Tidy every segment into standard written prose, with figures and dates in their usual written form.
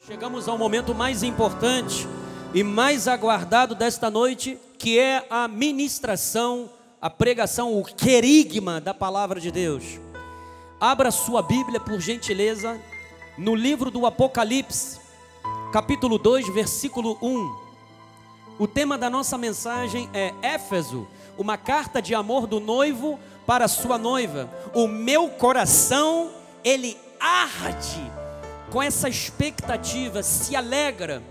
Chegamos ao momento mais importante e mais aguardado desta noite, que é a ministração, a pregação, o querigma da palavra de Deus. Abra sua Bíblia, por gentileza, no livro do Apocalipse, capítulo 2, versículo 1. O tema da nossa mensagem é Éfeso, uma carta de amor do noivo para a sua noiva. O meu coração, ele arde com essa expectativa, se alegra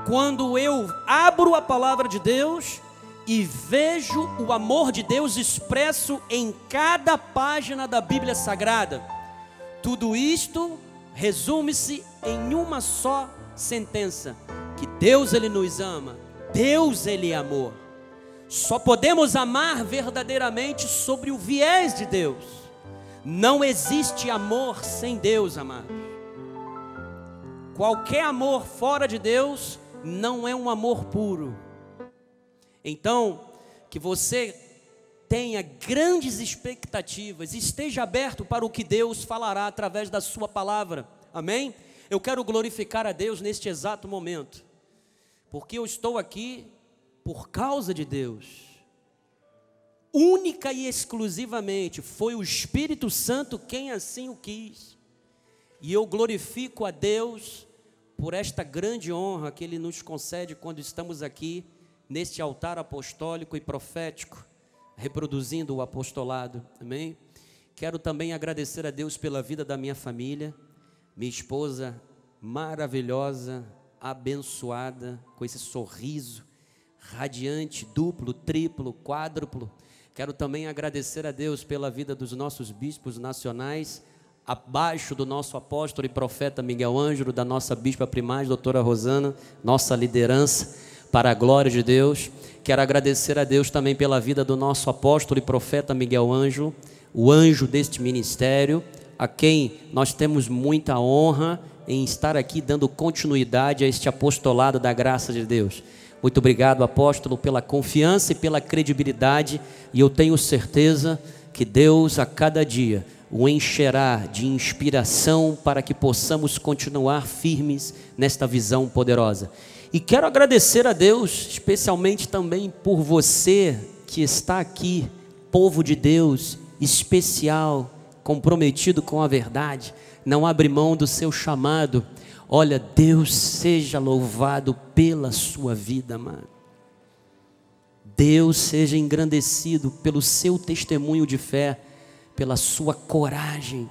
quando eu abro a palavra de Deus e vejo o amor de Deus expresso em cada página da Bíblia Sagrada. Tudo isto resume-se em uma só sentença: que Deus, ele nos ama, Deus, ele é amor. Só podemos amar verdadeiramente sobre o viés de Deus. Não existe amor sem Deus, amado. Qualquer amor fora de Deus não é um amor puro. Então, que você tenha grandes expectativas, esteja aberto para o que Deus falará através da sua palavra. Amém? Eu quero glorificar a Deus neste exato momento, porque eu estou aqui por causa de Deus. Única e exclusivamente foi o Espírito Santo quem assim o quis. E eu glorifico a Deus por esta grande honra que Ele nos concede quando estamos aqui neste altar apostólico e profético, reproduzindo o apostolado. Amém? Quero também agradecer a Deus pela vida da minha família, minha esposa maravilhosa, abençoada, com esse sorriso radiante, duplo, triplo, quádruplo. Quero também agradecer a Deus pela vida dos nossos bispos nacionais, abaixo do nosso apóstolo e profeta Miguel Ângelo, da nossa bispa primaz, doutora Rosana, nossa liderança, para a glória de Deus. Quero agradecer a Deus também pela vida do nosso apóstolo e profeta Miguel Ângelo, o anjo deste ministério, a quem nós temos muita honra em estar aqui dando continuidade a este apostolado da graça de Deus. Muito obrigado, apóstolo, pela confiança e pela credibilidade, e eu tenho certeza que Deus a cada dia o encherá de inspiração para que possamos continuar firmes nesta visão poderosa. E quero agradecer a Deus, especialmente também por você que está aqui, povo de Deus, especial, comprometido com a verdade, não abre mão do seu chamado. Olha, Deus seja louvado pela sua vida, mano. Deus seja engrandecido pelo seu testemunho de fé, pela sua coragem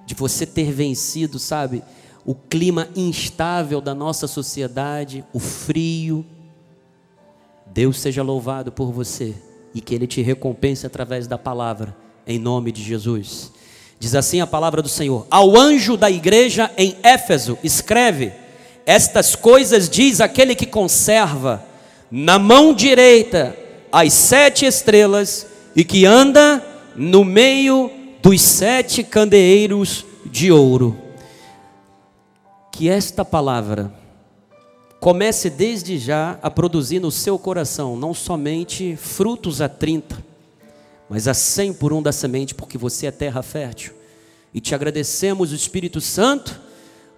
de você ter vencido, sabe, o clima instável da nossa sociedade, o frio. Deus seja louvado por você e que Ele te recompense através da palavra, em nome de Jesus. Diz assim a palavra do Senhor: ao anjo da igreja em Éfeso escreve: estas coisas diz aquele que conserva na mão direita as 7 estrelas e que anda no meio dos 7 candeeiros de ouro. Que esta palavra comece desde já a produzir no seu coração não somente frutos a 30, mas a 100 por 1 da semente, porque você é terra fértil. E te agradecemos, o Espírito Santo,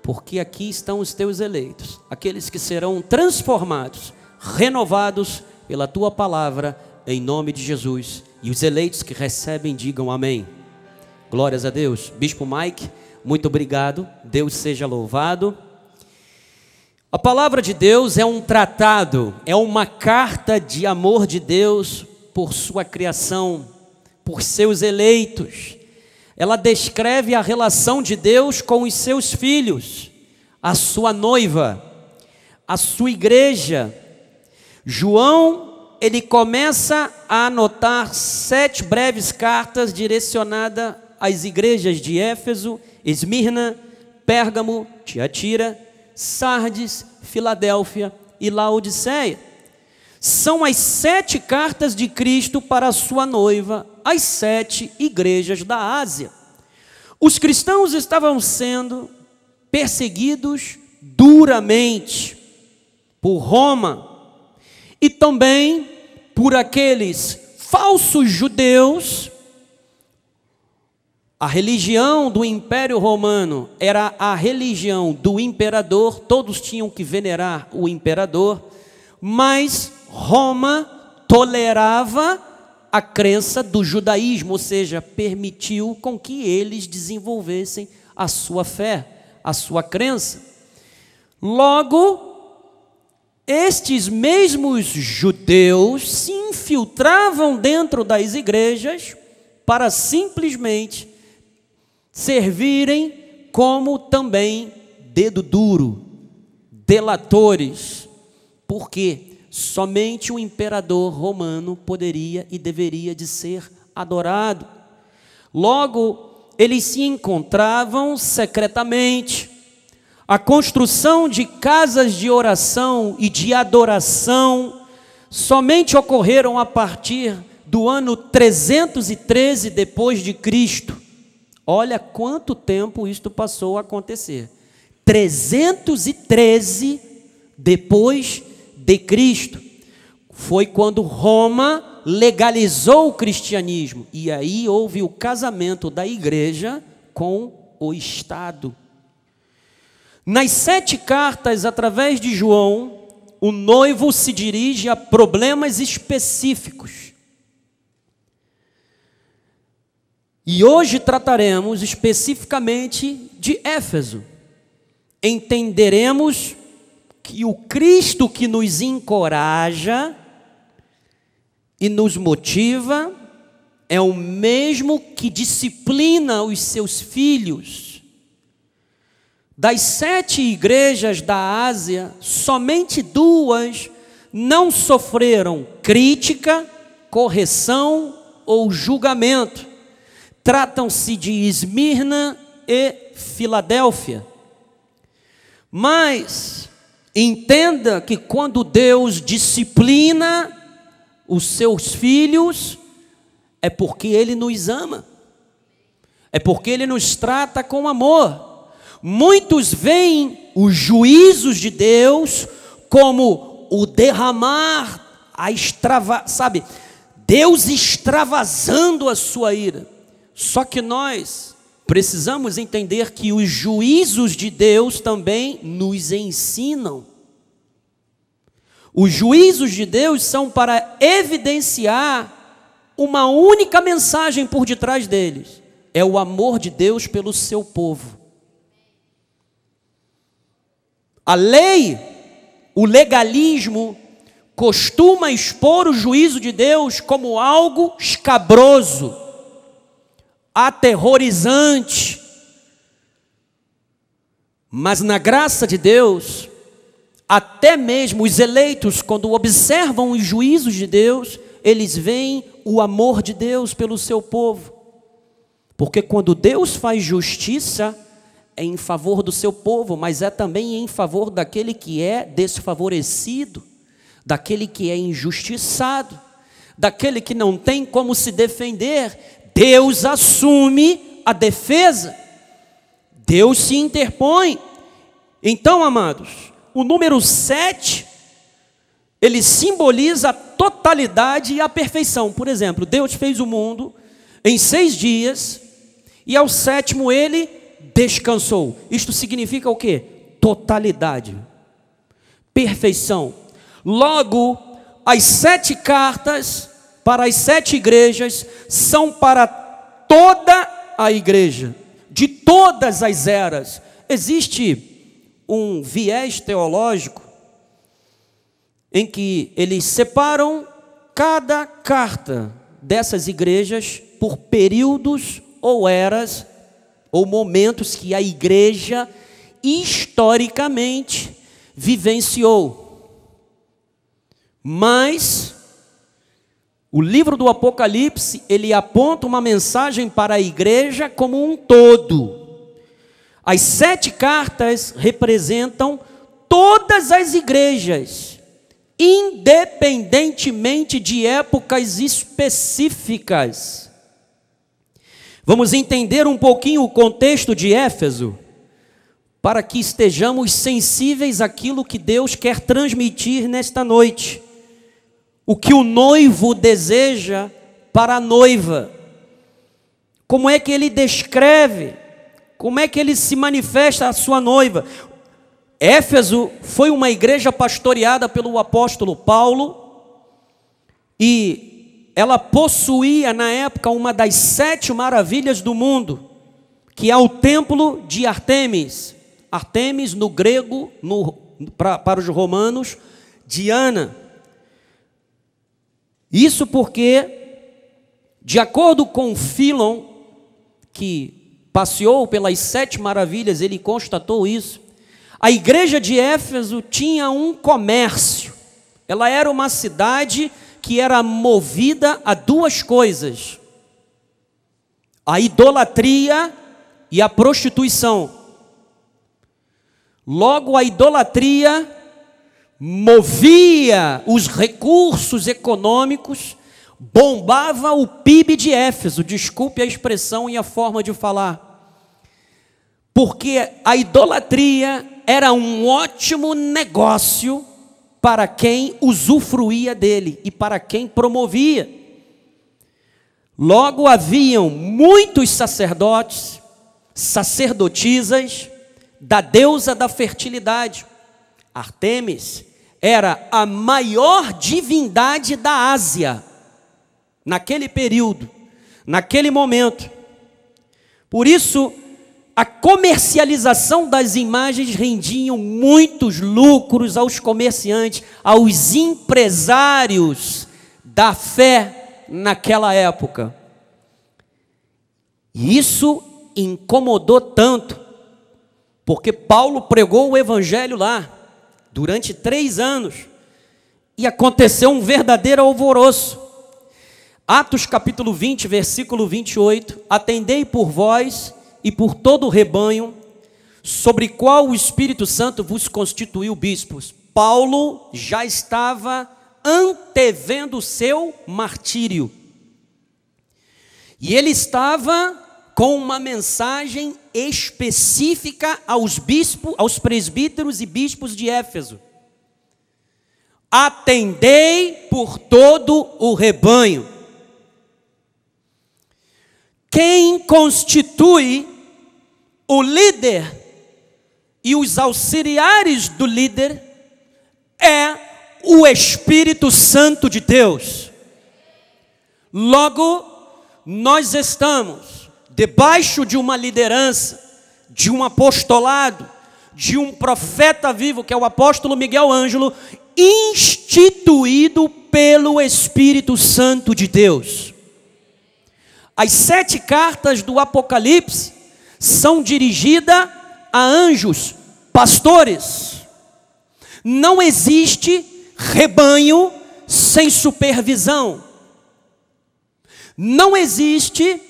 porque aqui estão os teus eleitos, aqueles que serão transformados, renovados pela tua palavra, em nome de Jesus. E os eleitos que recebem, digam amém. Glórias a Deus. Bispo Mike, muito obrigado. Deus seja louvado. A palavra de Deus é um tratado, é uma carta de amor de Deus por sua criação, por seus eleitos. Ela descreve a relação de Deus com os seus filhos, a sua noiva, a sua igreja. João, ele começa a anotar 7 breves cartas direcionadas às igrejas de Éfeso, Esmirna, Pérgamo, Tiatira, Sardes, Filadélfia e Laodiceia. São as 7 cartas de Cristo para a sua noiva, as 7 igrejas da Ásia. Os cristãos estavam sendo perseguidos duramente por Roma e também por aqueles falsos judeus A religião do Império Romano era a religião do imperador, todos tinham que venerar o imperador, mas Roma tolerava a crença do judaísmo, ou seja, permitiu com que eles desenvolvessem a sua fé, a sua crença. Logo, estes mesmos judeus se infiltravam dentro das igrejas para simplesmente servirem como também dedo duro, delatores, porque somente o imperador romano poderia e deveria de ser adorado. Logo, eles se encontravam secretamente. A construção de casas de oração e de adoração somente ocorreram a partir do ano 313 depois de Cristo. Olha quanto tempo isto passou a acontecer. 313 depois de Cristo. Foi quando Roma legalizou o cristianismo. E aí houve o casamento da igreja com o Estado. Nas 7 cartas, através de João, o noivo se dirige a problemas específicos. E hoje trataremos especificamente de Éfeso. Entenderemos que o Cristo que nos encoraja e nos motiva é o mesmo que disciplina os seus filhos. Das 7 igrejas da Ásia, somente 2 não sofreram crítica, correção ou julgamento. Tratam-se de Esmirna e Filadélfia. Mas entenda que quando Deus disciplina os seus filhos, é porque Ele nos ama, é porque Ele nos trata com amor. Muitos veem os juízos de Deus como o derramar, Deus extravasando a sua ira. Só que nós precisamos entender que os juízos de Deus também nos ensinam. Os juízos de Deus são para evidenciar uma única mensagem por detrás deles: é o amor de Deus pelo seu povo. A lei, o legalismo, costuma expor o juízo de Deus como algo escabroso, aterrorizante. Mas na graça de Deus, até mesmo os eleitos, quando observam os juízos de Deus, eles veem o amor de Deus pelo seu povo. Porque quando Deus faz justiça, é em favor do seu povo, mas é também em favor daquele que é desfavorecido, daquele que é injustiçado, daquele que não tem como se defender. Deus assume a defesa, Deus se interpõe. Então, amados, o número 7, ele simboliza a totalidade e a perfeição. Por exemplo, Deus fez o mundo em 6 dias, e ao 7º ele descansou. Isto significa o quê? Totalidade, perfeição. Logo, as 7 cartas para as 7 igrejas são para toda a igreja, de todas as eras. Existe um viés teológico em que eles separam cada carta dessas igrejas por períodos ou eras ou momentos que a igreja historicamente vivenciou. Mas o livro do Apocalipse, ele aponta uma mensagem para a igreja como um todo. As 7 cartas representam todas as igrejas, independentemente de épocas específicas. Vamos entender um pouquinho o contexto de Éfeso, para que estejamos sensíveis àquilo que Deus quer transmitir nesta noite. O que o noivo deseja para a noiva. Como é que ele descreve? Como é que ele se manifesta à sua noiva? Éfeso foi uma igreja pastoreada pelo apóstolo Paulo, e ela possuía na época uma das 7 maravilhas do mundo, que é o templo de Ártemis. Ártemis no grego, para os romanos, Diana. Isso porque, de acordo com Filon, que passeou pelas 7 maravilhas, ele constatou isso. A igreja de Éfeso tinha um comércio. Ela era uma cidade que era movida a 2 coisas: a idolatria e a prostituição. Logo, a idolatria movia os recursos econômicos, bombava o PIB de Éfeso, desculpe a expressão e a forma de falar, porque a idolatria era um ótimo negócio para quem usufruía dele e para quem promovia. Logo, haviam muitos sacerdotes, sacerdotisas da deusa da fertilidade. Ártemis era a maior divindade da Ásia naquele período, naquele momento. Por isso, a comercialização das imagens rendiam muitos lucros aos comerciantes, aos empresários da fé naquela época. E isso incomodou tanto, porque Paulo pregou o evangelho lá durante 3 anos e aconteceu um verdadeiro alvoroço. Atos capítulo 20, versículo 28: atendei por vós e por todo o rebanho, sobre qual o Espírito Santo vos constituiu bispos. Paulo já estava antevendo o seu martírio, e ele estava com uma mensagem específica aos bispos, aos presbíteros e bispos de Éfeso: atendei por todo o rebanho. Quem constitui o líder e os auxiliares do líder é o Espírito Santo de Deus. Logo, nós estamos debaixo de uma liderança, de um apostolado, de um profeta vivo, que é o apóstolo Miguel Ângelo, instituído pelo Espírito Santo de Deus. As 7 cartas do Apocalipse são dirigidas a anjos, pastores. Não existe rebanho sem supervisão. Não existe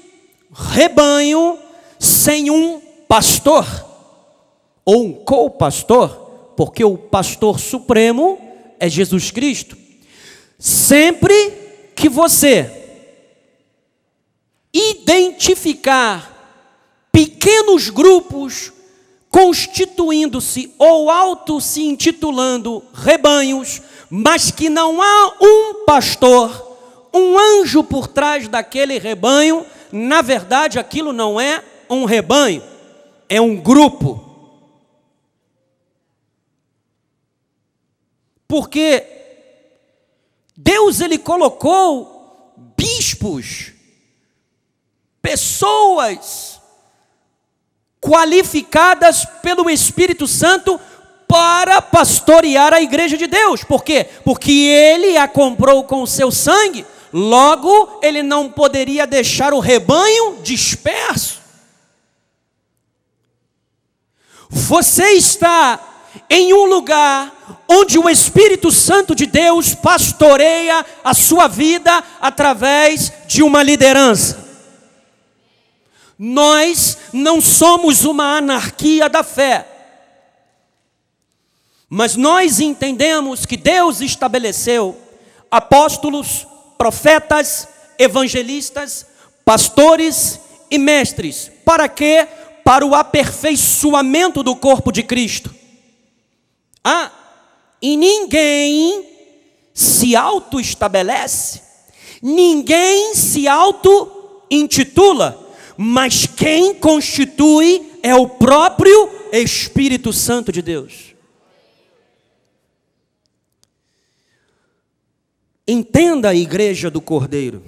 rebanho sem um pastor, ou um co-pastor, porque o pastor supremo é Jesus Cristo. Sempre que você identificar pequenos grupos constituindo-se ou se intitulando rebanhos, mas que não há um pastor, um anjo por trás daquele rebanho, na verdade aquilo não é um rebanho, é um grupo. Porque Deus, ele colocou bispos, pessoas qualificadas pelo Espírito Santo para pastorear a igreja de Deus. Por quê? Porque ele a comprou com o seu sangue, logo ele não poderia deixar o rebanho disperso. Você está em um lugar onde o Espírito Santo de Deus pastoreia a sua vida através de uma liderança. Nós não somos uma anarquia da fé, mas nós entendemos que Deus estabeleceu apóstolos, profetas, evangelistas, pastores e mestres. Para quê? Para o aperfeiçoamento do corpo de Cristo. E ninguém se auto-estabelece, ninguém se auto-intitula, mas quem constitui é o próprio Espírito Santo de Deus. Entenda, a igreja do Cordeiro,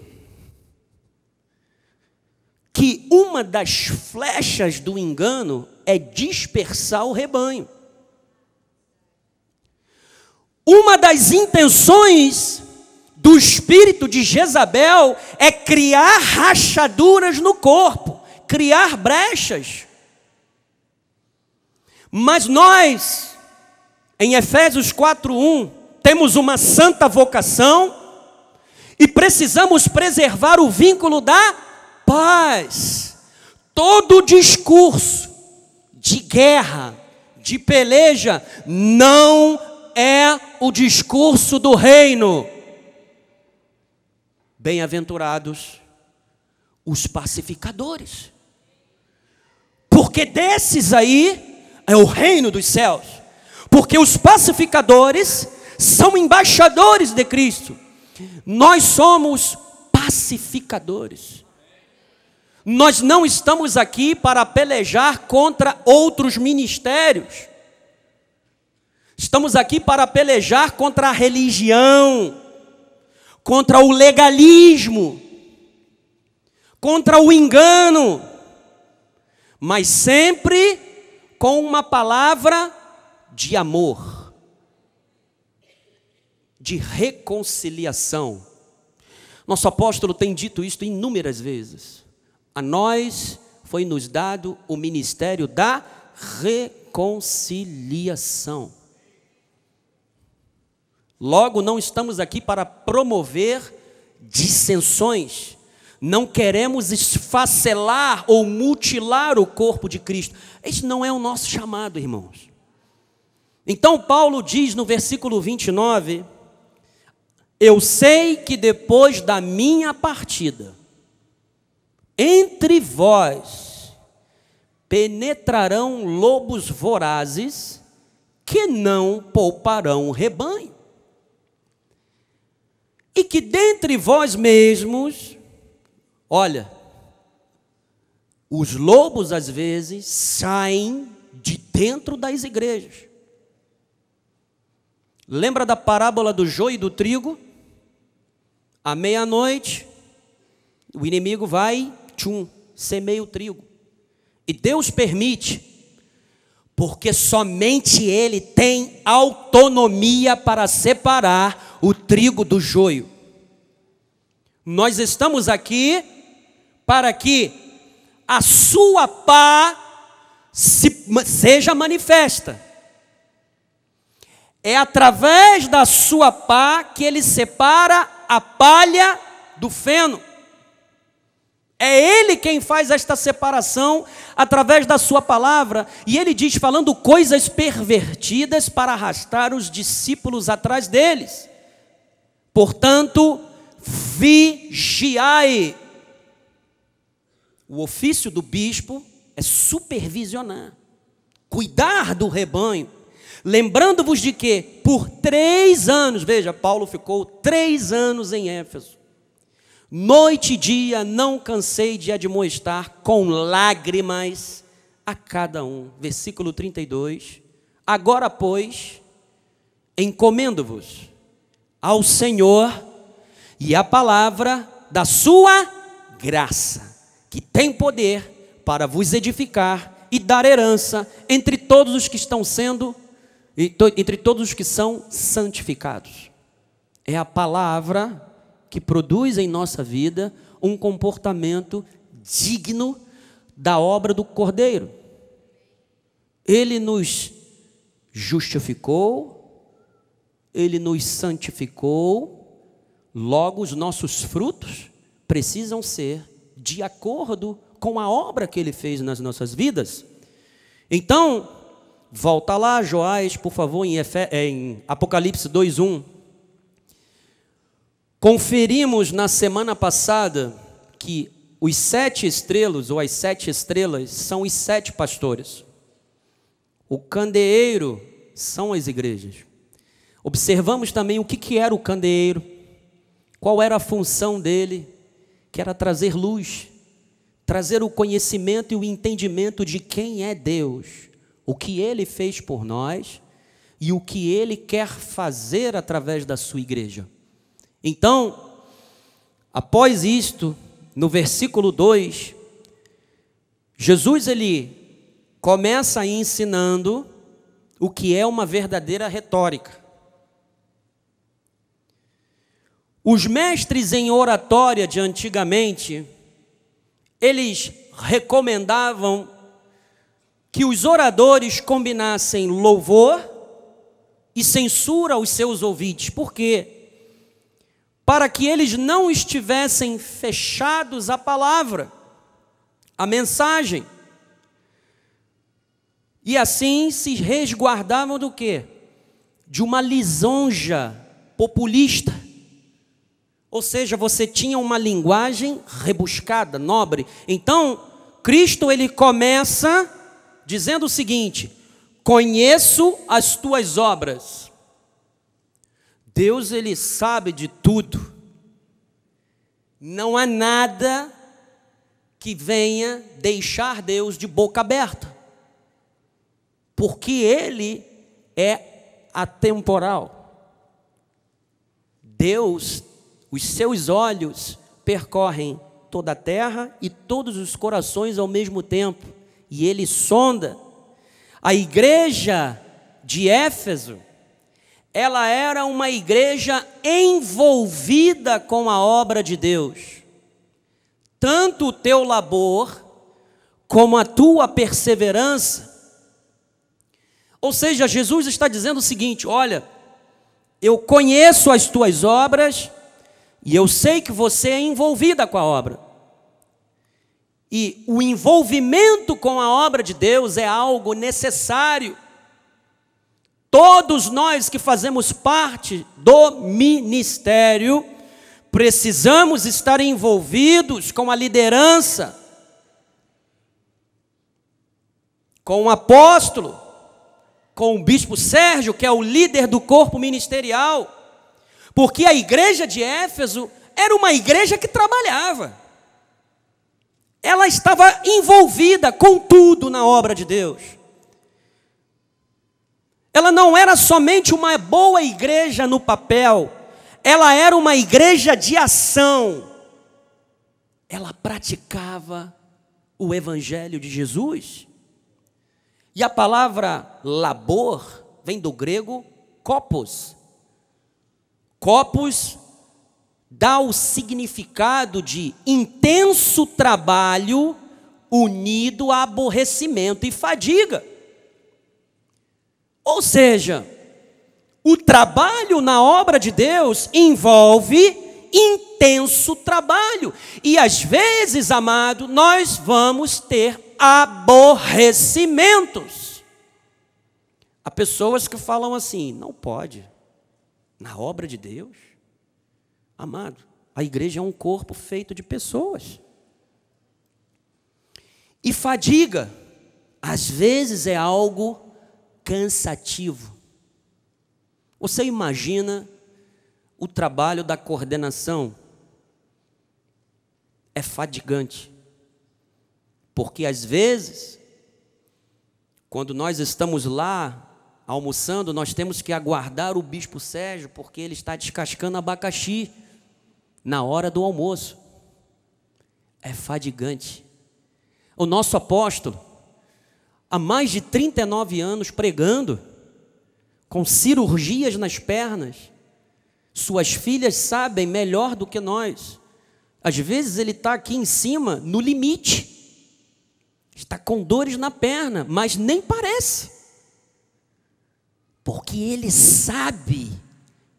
que uma das flechas do engano é dispersar o rebanho. Uma das intenções do espírito de Jezabel é criar rachaduras no corpo, criar brechas. Mas nós, em Efésios 4:1, temos uma santa vocação e precisamos preservar o vínculo da paz. Todo discurso de guerra, de peleja, não é o discurso do reino. Bem-aventurados os pacificadores, porque desses aí é o reino dos céus. Porque os pacificadores são embaixadores de Cristo. Nós somos pacificadores. Nós não estamos aqui para pelejar contra outros ministérios. Estamos aqui para pelejar contra a religião, contra o legalismo, contra o engano, mas sempre com uma palavra de amor, de reconciliação. Nosso apóstolo tem dito isto inúmeras vezes. A nós foi nos dado o ministério da reconciliação. Logo, não estamos aqui para promover dissensões. Não queremos esfacelar ou mutilar o corpo de Cristo. Esse não é o nosso chamado, irmãos. Então Paulo diz no versículo 29, eu sei que depois da minha partida, entre vós penetrarão lobos vorazes que não pouparão o rebanho. E que dentre vós mesmos, olha, os lobos às vezes saem de dentro das igrejas. Lembra da parábola do joio e do trigo? À meia-noite, o inimigo vai, semeia o trigo. E Deus permite, porque somente Ele tem autonomia para separar o trigo do joio. Nós estamos aqui para que a sua pá seja manifesta. É através da sua pá que Ele separa a palha do feno. É Ele quem faz esta separação através da sua palavra. E Ele diz, falando coisas pervertidas para arrastar os discípulos atrás deles. Portanto, vigiai. O ofício do bispo é supervisionar, cuidar do rebanho. Lembrando-vos de que por 3 anos, veja, Paulo ficou 3 anos em Éfeso. Noite e dia não cansei de admoestar com lágrimas a cada um. Versículo 32. Agora, pois, encomendo-vos ao Senhor e à palavra da sua graça, que tem poder para vos edificar e dar herança entre todos os que estão sendo, entre todos os que são santificados. É a palavra que produz em nossa vida um comportamento digno da obra do Cordeiro. Ele nos justificou, Ele nos santificou, logo os nossos frutos precisam ser de acordo com a obra que Ele fez nas nossas vidas. Então, volta lá, Joás, por favor, em Apocalipse 2:1. Conferimos na semana passada que os 7 estrelas, ou as 7 estrelas, são os 7 pastores. O candeeiro são as igrejas. Observamos também o que era o candeeiro, qual era a função dele, que era trazer luz, trazer o conhecimento e o entendimento de quem é Deus, o que Ele fez por nós e o que Ele quer fazer através da sua igreja. Então, após isto, no versículo 2, Jesus ele começa ensinando o que é uma verdadeira retórica. Os mestres em oratória de antigamente, eles recomendavam que os oradores combinassem louvor e censura aos seus ouvintes. Por quê? Para que eles não estivessem fechados à palavra, à mensagem. E assim se resguardavam do quê? De uma lisonja populista. Ou seja, você tinha uma linguagem rebuscada, nobre. Então, Cristo ele começa dizendo o seguinte: conheço as tuas obras. Deus ele sabe de tudo. Não há nada que venha deixar Deus de boca aberta. Porque Ele é atemporal. Deus, os seus olhos percorrem toda a terra e todos os corações ao mesmo tempo. E Ele sonda. A igreja de Éfeso, ela era uma igreja envolvida com a obra de Deus. Tanto o teu labor, como a tua perseverança. Ou seja, Jesus está dizendo o seguinte: olha, eu conheço as tuas obras e eu sei que você é envolvida com a obra. E o envolvimento com a obra de Deus é algo necessário. Todos nós que fazemos parte do ministério, precisamos estar envolvidos com a liderança, com o apóstolo, com o bispo Sérgio, que é o líder do corpo ministerial, porque a igreja de Éfeso era uma igreja que trabalhava, ela estava envolvida com tudo na obra de Deus. Ela não era somente uma boa igreja no papel, ela era uma igreja de ação. Ela praticava o evangelho de Jesus. E a palavra labor vem do grego kopos. Kopos dá o significado de intenso trabalho unido a aborrecimento e fadiga. Ou seja, o trabalho na obra de Deus envolve intenso trabalho. E às vezes, amado, nós vamos ter aborrecimentos. Há pessoas que falam assim: não pode, na obra de Deus. Amado, a igreja é um corpo feito de pessoas. E fadiga, às vezes, é algo cansativo. Você imagina o trabalho da coordenação? É fadigante. Porque às vezes, quando nós estamos lá almoçando, nós temos que aguardar o bispo Sérgio, porque ele está descascando abacaxi na hora do almoço. É fadigante. O nosso apóstolo, há mais de 39 anos pregando, com cirurgias nas pernas. Suas filhas sabem melhor do que nós. Às vezes ele está aqui em cima, no limite. Está com dores na perna, mas nem parece. Porque ele sabe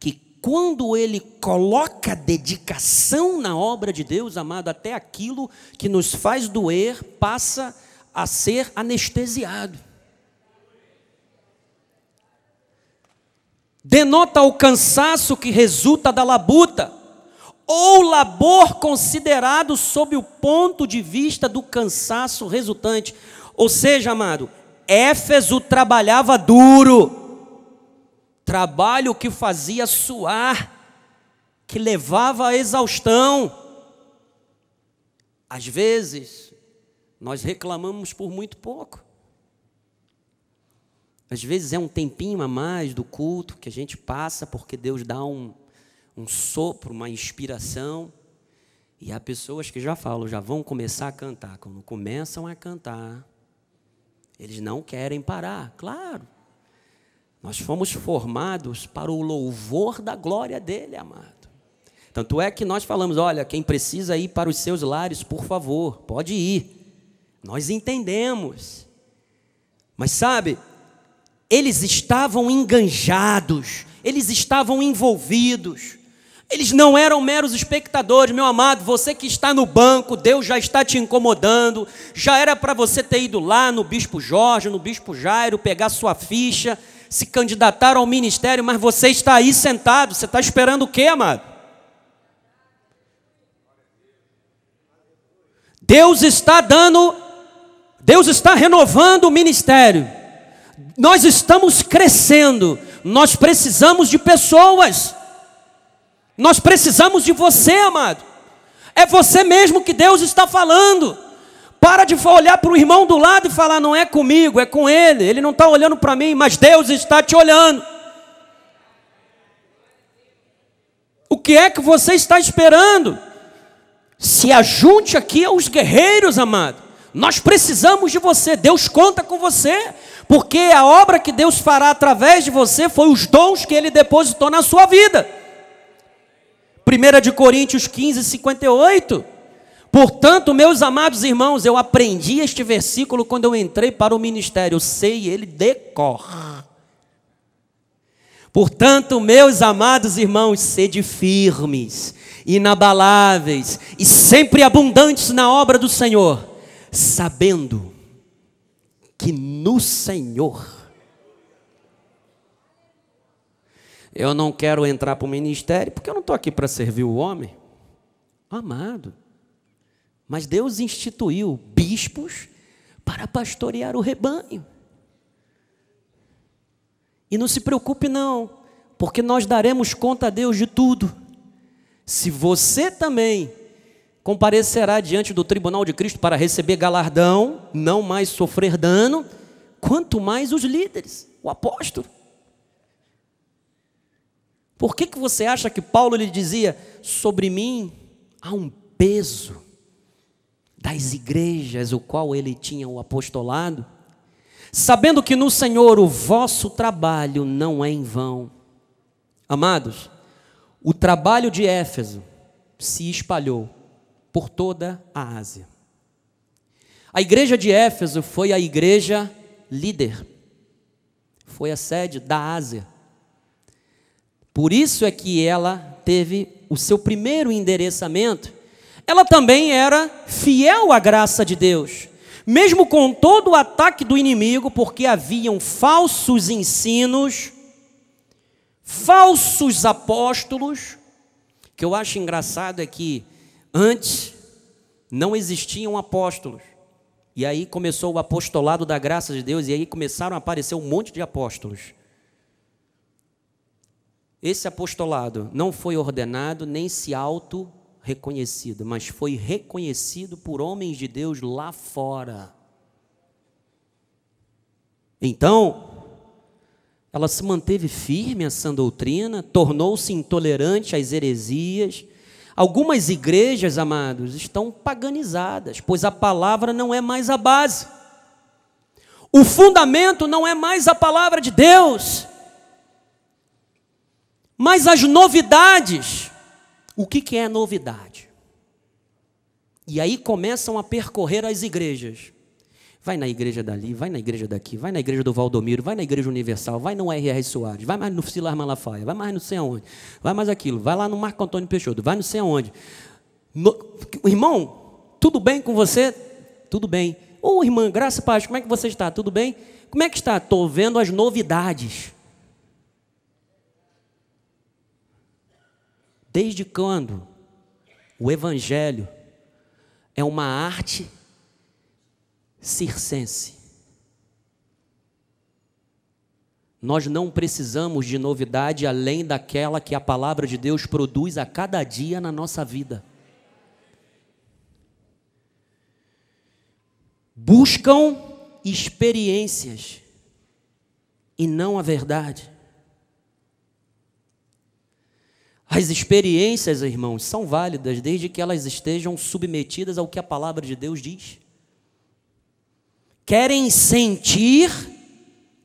que quando ele coloca dedicação na obra de Deus, amado, até aquilo que nos faz doer passa a ser anestesiado. Denota o cansaço que resulta da labuta, ou labor considerado sob o ponto de vista do cansaço resultante. Ou seja, amado, Éfeso trabalhava duro, trabalho que fazia suar, que levava à exaustão. Às vezes, Nós reclamamos por muito pouco. Às vezes é um tempinho a mais do culto que a gente passa porque Deus dá um sopro, uma inspiração. E há pessoas que já falam, já vão começar a cantar. Quando começam a cantar, eles não querem parar. Claro, nós fomos formados para o louvor da glória dele, amado. Tanto é que nós falamos, olha, quem precisa ir para os seus lares, por favor, pode ir. Nós entendemos. Mas sabe, eles estavam enganjados, eles estavam envolvidos. Eles não eram meros espectadores, meu amado. Você que está no banco, Deus já está te incomodando. Já era para você ter ido lá no Bispo Jorge, no Bispo Jairo, pegar sua ficha, se candidatar ao ministério, mas você está aí sentado. Você está esperando o quê, amado? Deus está renovando o ministério. Nós estamos crescendo. Nós precisamos de pessoas. Nós precisamos de você, amado. É você mesmo que Deus está falando. Para de olhar para o irmão do lado e falar, não é comigo, é com ele. Ele não está olhando para mim, mas Deus está te olhando. O que é que você está esperando? Se ajunte aqui aos guerreiros, amado. Nós precisamos de você. Deus conta com você. Porque a obra que Deus fará através de você foi os dons que Ele depositou na sua vida. 1 Coríntios 15, 58. Portanto, meus amados irmãos, eu aprendi este versículo quando eu entrei para o ministério. Eu sei ele de cor. Portanto, meus amados irmãos, sede firmes, inabaláveis e sempre abundantes na obra do Senhor, sabendo que no Senhor... Eu não quero entrar para o ministério, porque eu não estou aqui para servir o homem. Amado. Mas Deus instituiu bispos para pastorear o rebanho. E não se preocupe não, porque nós daremos conta a Deus de tudo. Se você também comparecerá diante do tribunal de Cristo para receber galardão, não mais sofrer dano, quanto mais os líderes, o apóstolo. Por que você acha que Paulo lhe dizia, sobre mim há um peso das igrejas, o qual ele tinha o apostolado, sabendo que no Senhor o vosso trabalho não é em vão. Amados, o trabalho de Éfeso se espalhou por toda a Ásia. A igreja de Éfeso foi a igreja líder, foi a sede da Ásia. Por isso é que ela teve o seu primeiro endereçamento. Ela também era fiel à graça de Deus, mesmo com todo o ataque do inimigo, porque haviam falsos ensinos, falsos apóstolos. O que eu acho engraçado é que antes não existiam apóstolos. E aí começou o apostolado da graça de Deus, e aí começaram a aparecer um monte de apóstolos. Esse apostolado não foi ordenado nem se auto-reconhecido, mas foi reconhecido por homens de Deus lá fora. Então, ela se manteve firme a sã doutrina, tornou-se intolerante às heresias. Algumas igrejas, amados, estão paganizadas, pois a palavra não é mais a base. O fundamento não é mais a palavra de Deus. Mas as novidades, o que é novidade? E aí começam a percorrer as igrejas. Vai na igreja dali, vai na igreja daqui, vai na igreja do Valdomiro, vai na igreja Universal, vai no R.R. Soares, vai mais no Silas Malafaia, vai mais não sei aonde, vai mais aquilo, vai lá no Marco Antônio Peixoto, vai não sei aonde. Irmão, tudo bem com você? Tudo bem. Ô irmã, graça e paz, como é que você está? Tudo bem? Como é que está? Estou vendo as novidades. Desde quando o evangelho é uma arte circense? Nós não precisamos de novidade além daquela que a palavra de Deus produz a cada dia na nossa vida. buscam experiências e não a verdade. As experiências, irmãos, são válidas desde que elas estejam submetidas ao que a palavra de Deus diz. Querem sentir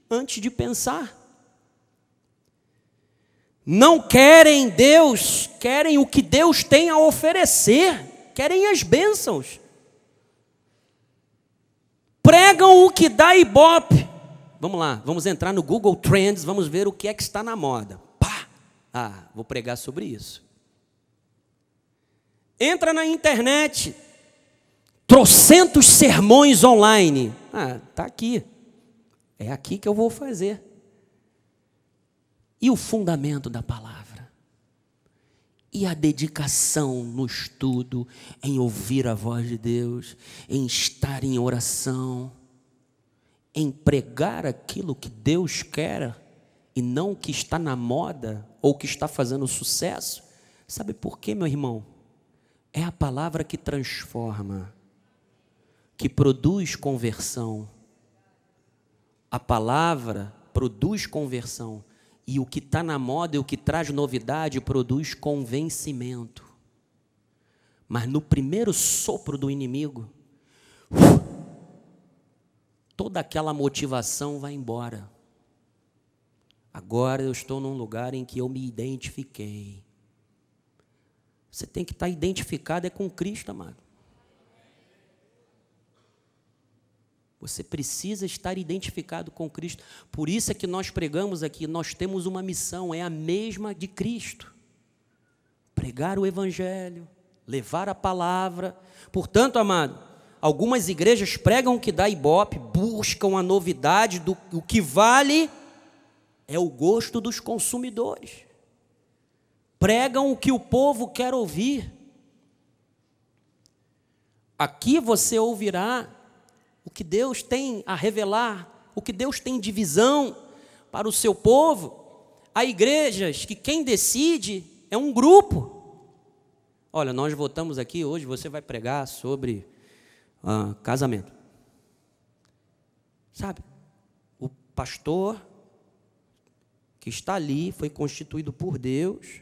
antes de pensar. Não querem Deus, querem o que Deus tem a oferecer, querem as bênçãos. Pregam o que dá ibope. Vamos lá, vamos entrar no Google Trends, vamos ver o que é que está na moda. Pá! Ah, vou pregar sobre isso. Entra na internet, trocentos sermões online. Ah, está aqui. É aqui que eu vou fazer. E o fundamento da palavra? E a dedicação no estudo, em ouvir a voz de Deus, em estar em oração, em pregar aquilo que Deus quer e não o que está na moda ou que está fazendo sucesso? Sabe por quê, meu irmão? É a palavra que transforma, que produz conversão. A palavra produz conversão. E o que está na moda e o que traz novidade produz convencimento. Mas no primeiro sopro do inimigo, toda aquela motivação vai embora. Agora eu estou num lugar em que eu me identifiquei. Você tem que estar identificado com Cristo, amado. Você precisa estar identificado com Cristo. Por isso é que nós pregamos aqui, nós temos uma missão, é a mesma de Cristo. Pregar o Evangelho, levar a palavra. Portanto, amado, algumas igrejas pregam o que dá ibope, buscam a novidade, o que vale é o gosto dos consumidores. Pregam o que o povo quer ouvir. Aqui você ouvirá o que Deus tem a revelar, o que Deus tem de visão para o seu povo. Há igrejas que quem decide é um grupo. Olha, nós votamos aqui, hoje você vai pregar sobre casamento. Sabe, o pastor que está ali foi constituído por Deus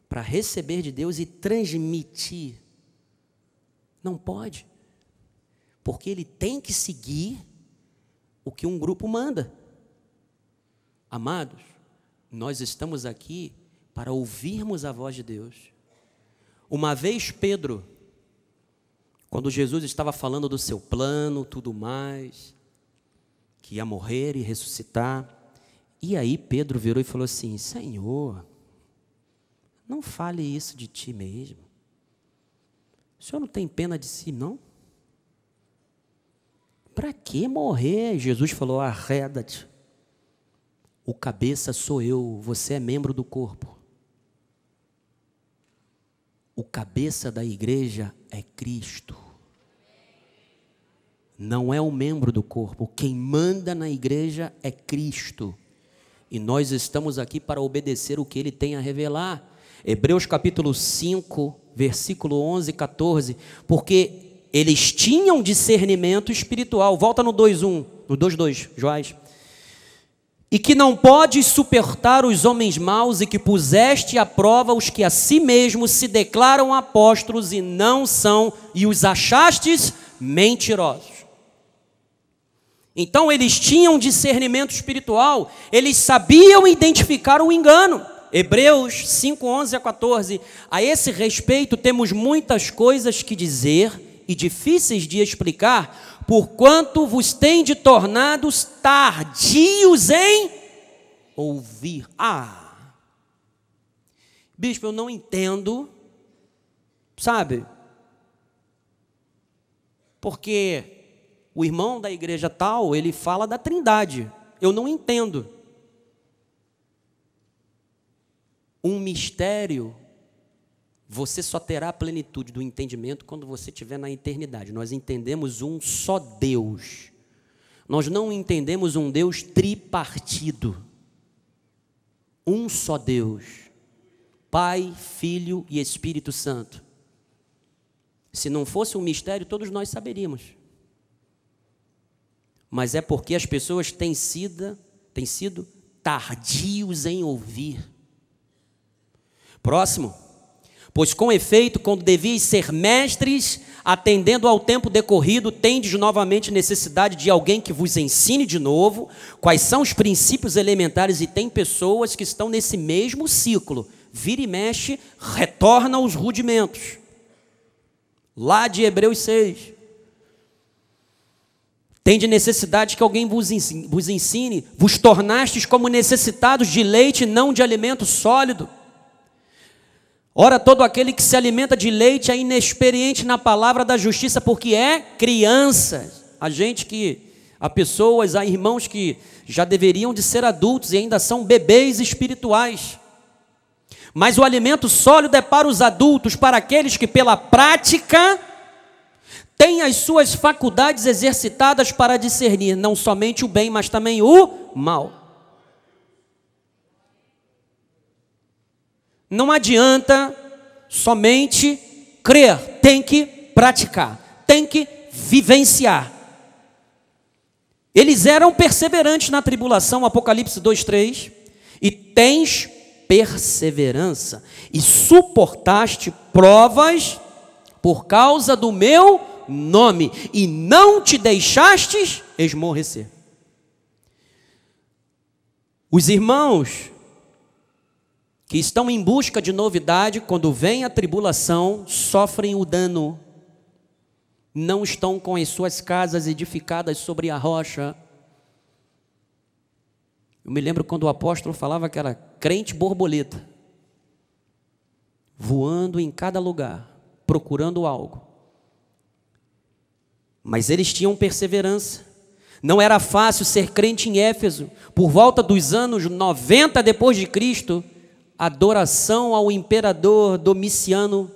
para receber de Deus e transmitir. Não pode. Porque ele tem que seguir o que um grupo manda. Amados, nós estamos aqui para ouvirmos a voz de Deus. Uma vez Pedro, quando Jesus estava falando do seu plano, tudo mais, que ia morrer e ressuscitar, e aí Pedro virou e falou assim: Senhor, não fale isso de ti mesmo. O Senhor não tem pena de si, não? Para que morrer? Jesus falou: arreda-te. O cabeça sou eu, você é membro do corpo. O cabeça da igreja é Cristo. Não é o membro do corpo. Quem manda na igreja é Cristo. E nós estamos aqui para obedecer o que Ele tem a revelar. Hebreus capítulo 5, versículo 11 e 14. Porque eles tinham discernimento espiritual. Volta no 2:1, no 2:2, Joás. E que não podes suportar os homens maus, e que puseste à prova os que a si mesmos se declaram apóstolos e não são, e os achastes mentirosos. Então eles tinham discernimento espiritual, eles sabiam identificar o engano. Hebreus 5, 11 a 14. A esse respeito temos muitas coisas que dizer e difíceis de explicar, porquanto vos tende tornados tardios em ouvir. Bispo, eu não entendo, sabe? Porque o irmão da igreja tal, ele fala da Trindade. Eu não entendo. Um mistério, você só terá a plenitude do entendimento quando você estiver na eternidade. Nós entendemos um só Deus. Nós não entendemos um Deus tripartido. Um só Deus. Pai, Filho e Espírito Santo. Se não fosse um mistério, todos nós saberíamos. mas é porque as pessoas têm sido tardios em ouvir. Próximo. Pois com efeito, quando devias ser mestres, atendendo ao tempo decorrido, tendes novamente necessidade de alguém que vos ensine de novo quais são os princípios elementares, e tem pessoas que estão nesse mesmo ciclo, vira e mexe, retorna aos rudimentos. Lá de Hebreus 6. Tende necessidade que alguém vos ensine, vos tornastes como necessitados de leite, não de alimento sólido. Ora, todo aquele que se alimenta de leite é inexperiente na palavra da justiça, porque é criança. Há pessoas, há irmãos que já deveriam de ser adultos e ainda são bebês espirituais. Mas o alimento sólido é para os adultos, para aqueles que pela prática têm as suas faculdades exercitadas para discernir não somente o bem, mas também o mal. Não adianta somente crer, tem que praticar, tem que vivenciar. Eles eram perseverantes na tribulação, Apocalipse 2:3, e tens perseverança, e suportaste provas por causa do meu nome, e não te deixastes esmorecer. Os irmãos que estão em busca de novidade, quando vem a tribulação, sofrem o dano. Não estão com as suas casas edificadas sobre a rocha. Eu me lembro quando o apóstolo falava que era crente borboleta, voando em cada lugar, procurando algo. Mas eles tinham perseverança. Não era fácil ser crente em Éfeso. Por volta dos anos 90 depois de Cristo, adoração ao imperador Domiciano,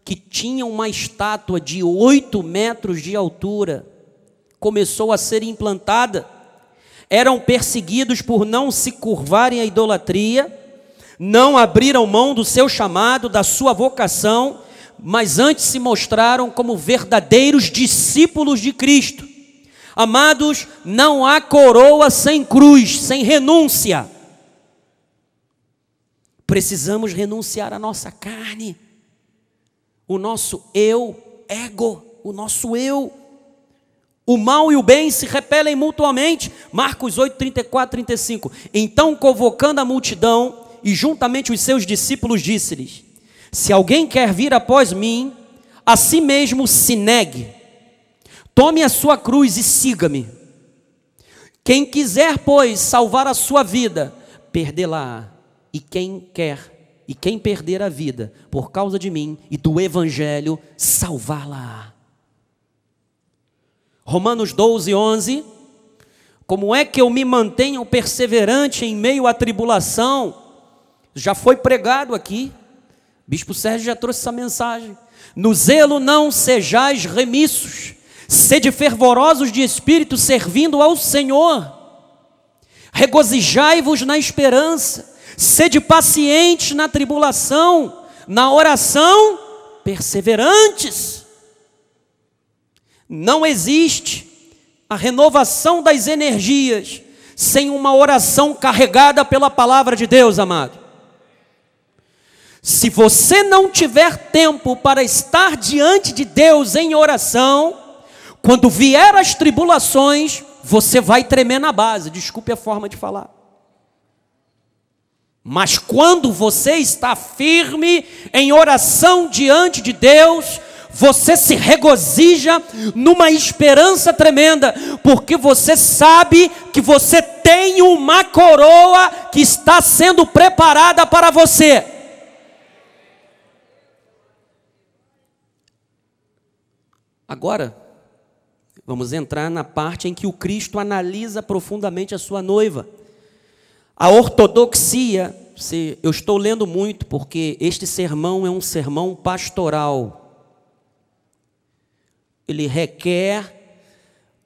que tinha uma estátua de 8 metros de altura, começou a ser implantada. Eram perseguidos por não se curvarem à idolatria, não abriram mão do seu chamado, da sua vocação, mas antes se mostraram como verdadeiros discípulos de Cristo. Amados, não há coroa sem cruz, sem renúncia. Precisamos renunciar à nossa carne, o nosso ego, o nosso eu. O mal e o bem se repelem mutuamente. Marcos 8, 34, 35. Então, convocando a multidão e juntamente os seus discípulos, disse-lhes: se alguém quer vir após mim, a si mesmo se negue, tome a sua cruz e siga-me. Quem quiser, pois, salvar a sua vida, perdê-la. E quem perder a vida por causa de mim e do evangelho, salvá-la. Romanos 12, 11. Como é que eu me mantenho perseverante em meio à tribulação? Já foi pregado aqui. Bispo Sérgio já trouxe essa mensagem. No zelo não sejais remissos, sede fervorosos de espírito, servindo ao Senhor. Regozijai-vos na esperança, sede pacientes na tribulação, na oração perseverantes. Não existe a renovação das energias sem uma oração carregada pela palavra de Deus, amado. Se você não tiver tempo para estar diante de Deus em oração, quando vier as tribulações, você vai tremer na base, desculpe a forma de falar. Mas quando você está firme em oração diante de Deus, você se regozija numa esperança tremenda, porque você sabe que você tem uma coroa que está sendo preparada para você. Agora, vamos entrar na parte em que o Cristo analisa profundamente a sua noiva. A ortodoxia, eu estou lendo muito porque este sermão é um sermão pastoral. Ele requer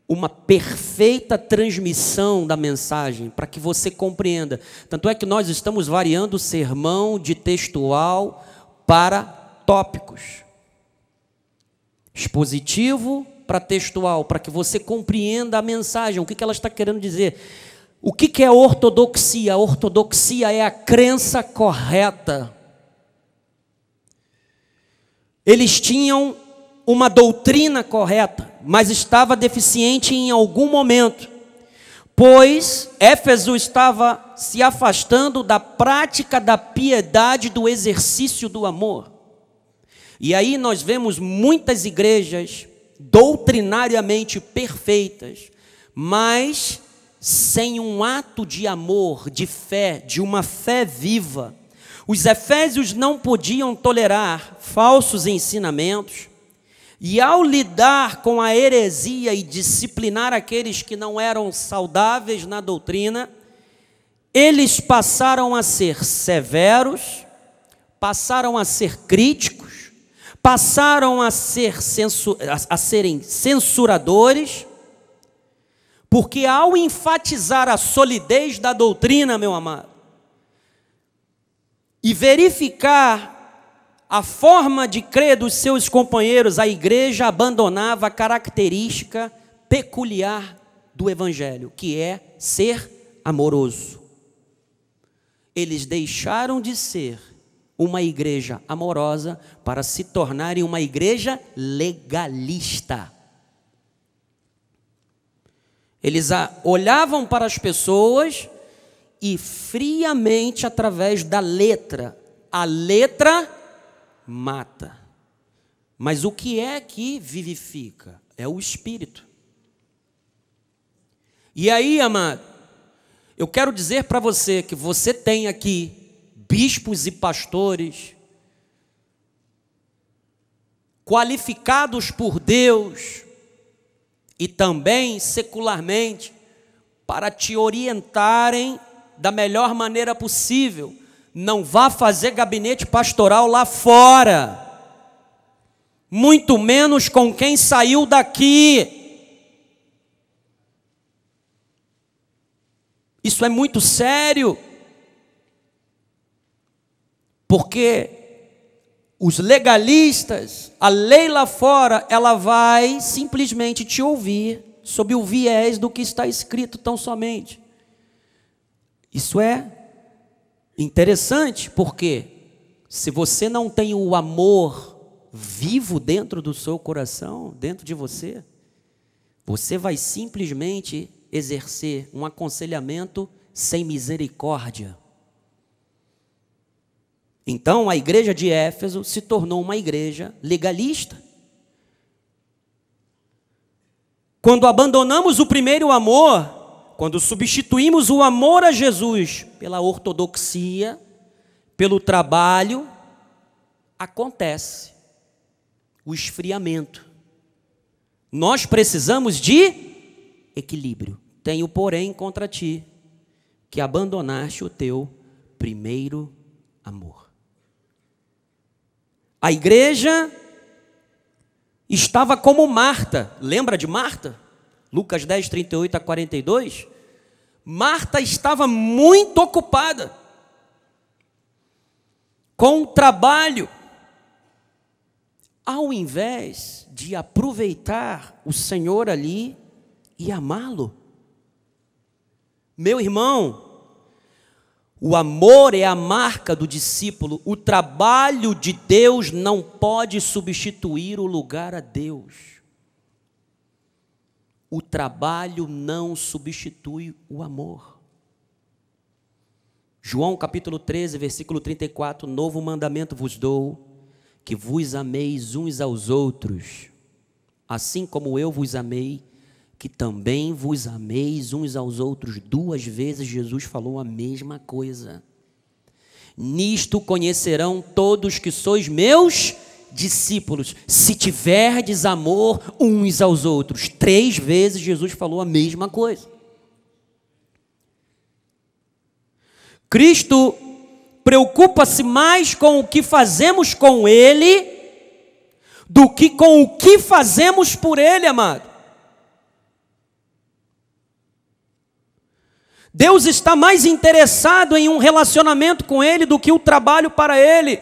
uma perfeita transmissão da mensagem para que você compreenda. Tanto é que nós estamos variando o sermão de textual para tópicos. Expositivo, para textual, para que você compreenda a mensagem, o que ela está querendo dizer. O que é ortodoxia? A ortodoxia é a crença correta. Eles tinham uma doutrina correta, mas estava deficiente em algum momento, pois Éfeso estava se afastando da prática da piedade, do exercício do amor. E aí nós vemos muitas igrejas doutrinariamente perfeitas, mas sem um ato de amor, de fé, de uma fé viva. Os efésios não podiam tolerar falsos ensinamentos, e ao lidar com a heresia e disciplinar aqueles que não eram saudáveis na doutrina, eles passaram a ser severos, passaram a ser críticos, passaram a serem censuradores, porque ao enfatizar a solidez da doutrina, meu amado, e verificar a forma de crer dos seus companheiros, a igreja abandonava a característica peculiar do evangelho, que é ser amoroso. Eles deixaram de ser uma igreja amorosa para se tornarem uma igreja legalista. Eles olhavam para as pessoas e friamente, através da letra, a letra mata. Mas o que é que vivifica? É o Espírito. E aí, amado, eu quero dizer para você que você tem aqui bispos e pastores qualificados por Deus e também secularmente para te orientarem da melhor maneira possível. Não vá fazer gabinete pastoral lá fora, muito menos com quem saiu daqui. Isso é muito sério, porque os legalistas, a lei lá fora, ela vai simplesmente te ouvir sob o viés do que está escrito tão somente. Isso é interessante, porque se você não tem o amor vivo dentro do seu coração, dentro de você, você vai simplesmente exercer um aconselhamento sem misericórdia. Então a igreja de Éfeso se tornou uma igreja legalista. Quando abandonamos o primeiro amor, quando substituímos o amor a Jesus pela ortodoxia, pelo trabalho, acontece o esfriamento. Nós precisamos de equilíbrio. Tenho, porém, contra ti, que abandonaste o teu primeiro amor. A igreja estava como Marta. Lembra de Marta? Lucas 10, 38 a 42. Marta estava muito ocupada com o trabalho, ao invés de aproveitar o Senhor ali e amá-lo. Meu irmão, o amor é a marca do discípulo. O trabalho de Deus não pode substituir o lugar a Deus. O trabalho não substitui o amor. João capítulo 13, versículo 34, novo mandamento vos dou, que vos ameis uns aos outros, assim como eu vos amei, que também vos ameis uns aos outros. 2 vezes Jesus falou a mesma coisa. Nisto conhecerão todos que sois meus discípulos, se tiverdes amor uns aos outros. 3 vezes Jesus falou a mesma coisa. Cristo preocupa-se mais com o que fazemos com Ele do que com o que fazemos por Ele, amado. Deus está mais interessado em um relacionamento com Ele do que o trabalho para Ele.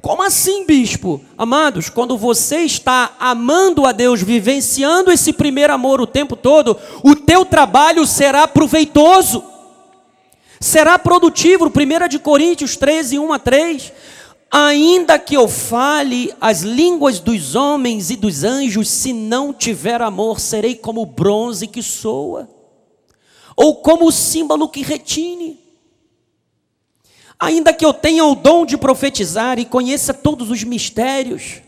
Como assim, bispo? Amados, quando você está amando a Deus, vivenciando esse primeiro amor o tempo todo, o teu trabalho será proveitoso, será produtivo. 1 Coríntios 13, 1-3. Ainda que eu fale as línguas dos homens e dos anjos, se não tiver amor, serei como o bronze que soa, ou como o símbolo que retine. Ainda que eu tenha o dom de profetizar e conheça todos os mistérios,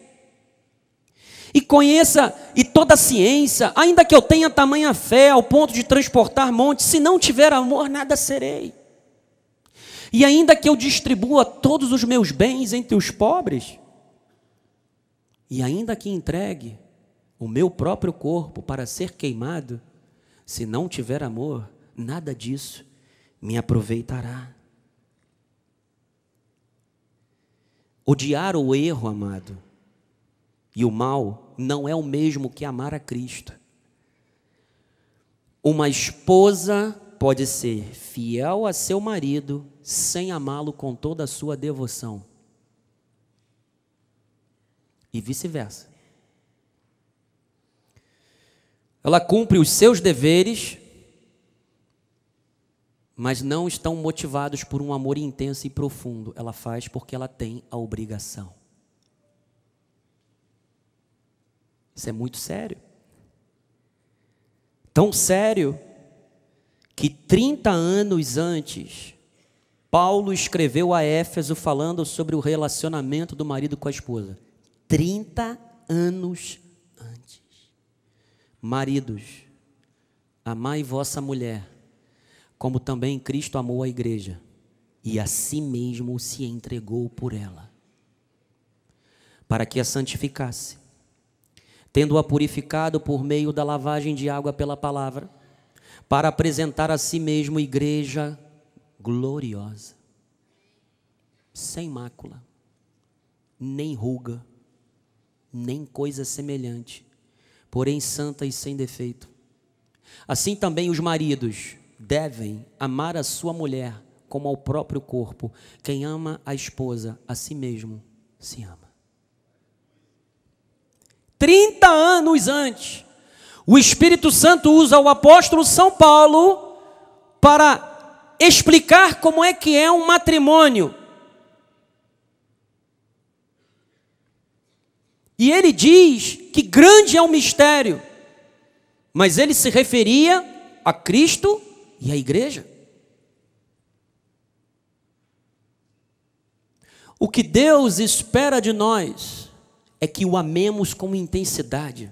e conheça e toda a ciência, ainda que eu tenha tamanha fé ao ponto de transportar montes, se não tiver amor, nada serei. E ainda que eu distribua todos os meus bens entre os pobres, e ainda que entregue o meu próprio corpo para ser queimado, se não tiver amor, nada disso me aproveitará. Odiar o erro, amado, e o mal não é o mesmo que amar a Cristo. Uma esposa pode ser fiel a seu marido sem amá-lo com toda a sua devoção. E vice-versa. Ela cumpre os seus deveres, mas não estão motivados por um amor intenso e profundo. Ela faz porque ela tem a obrigação. Isso é muito sério. Tão sério que 30 anos antes, Paulo escreveu a Éfeso falando sobre o relacionamento do marido com a esposa. 30 anos antes. Maridos, amai vossa mulher, como também Cristo amou a igreja, e a si mesmo se entregou por ela, para que a santificasse, tendo-a purificado por meio da lavagem de água pela palavra, para apresentar a si mesmo igreja gloriosa, sem mácula, nem ruga, nem coisa semelhante, porém santa e sem defeito. Assim também os maridos devem amar a sua mulher como ao próprio corpo. Quem ama a esposa, a si mesmo se ama. 30 anos antes, o Espírito Santo usa o apóstolo São Paulo para explicar como é que é um matrimônio. E ele diz que grande é o mistério, mas ele se referia a Cristo e a igreja. O que Deus espera de nós é que o amemos com intensidade,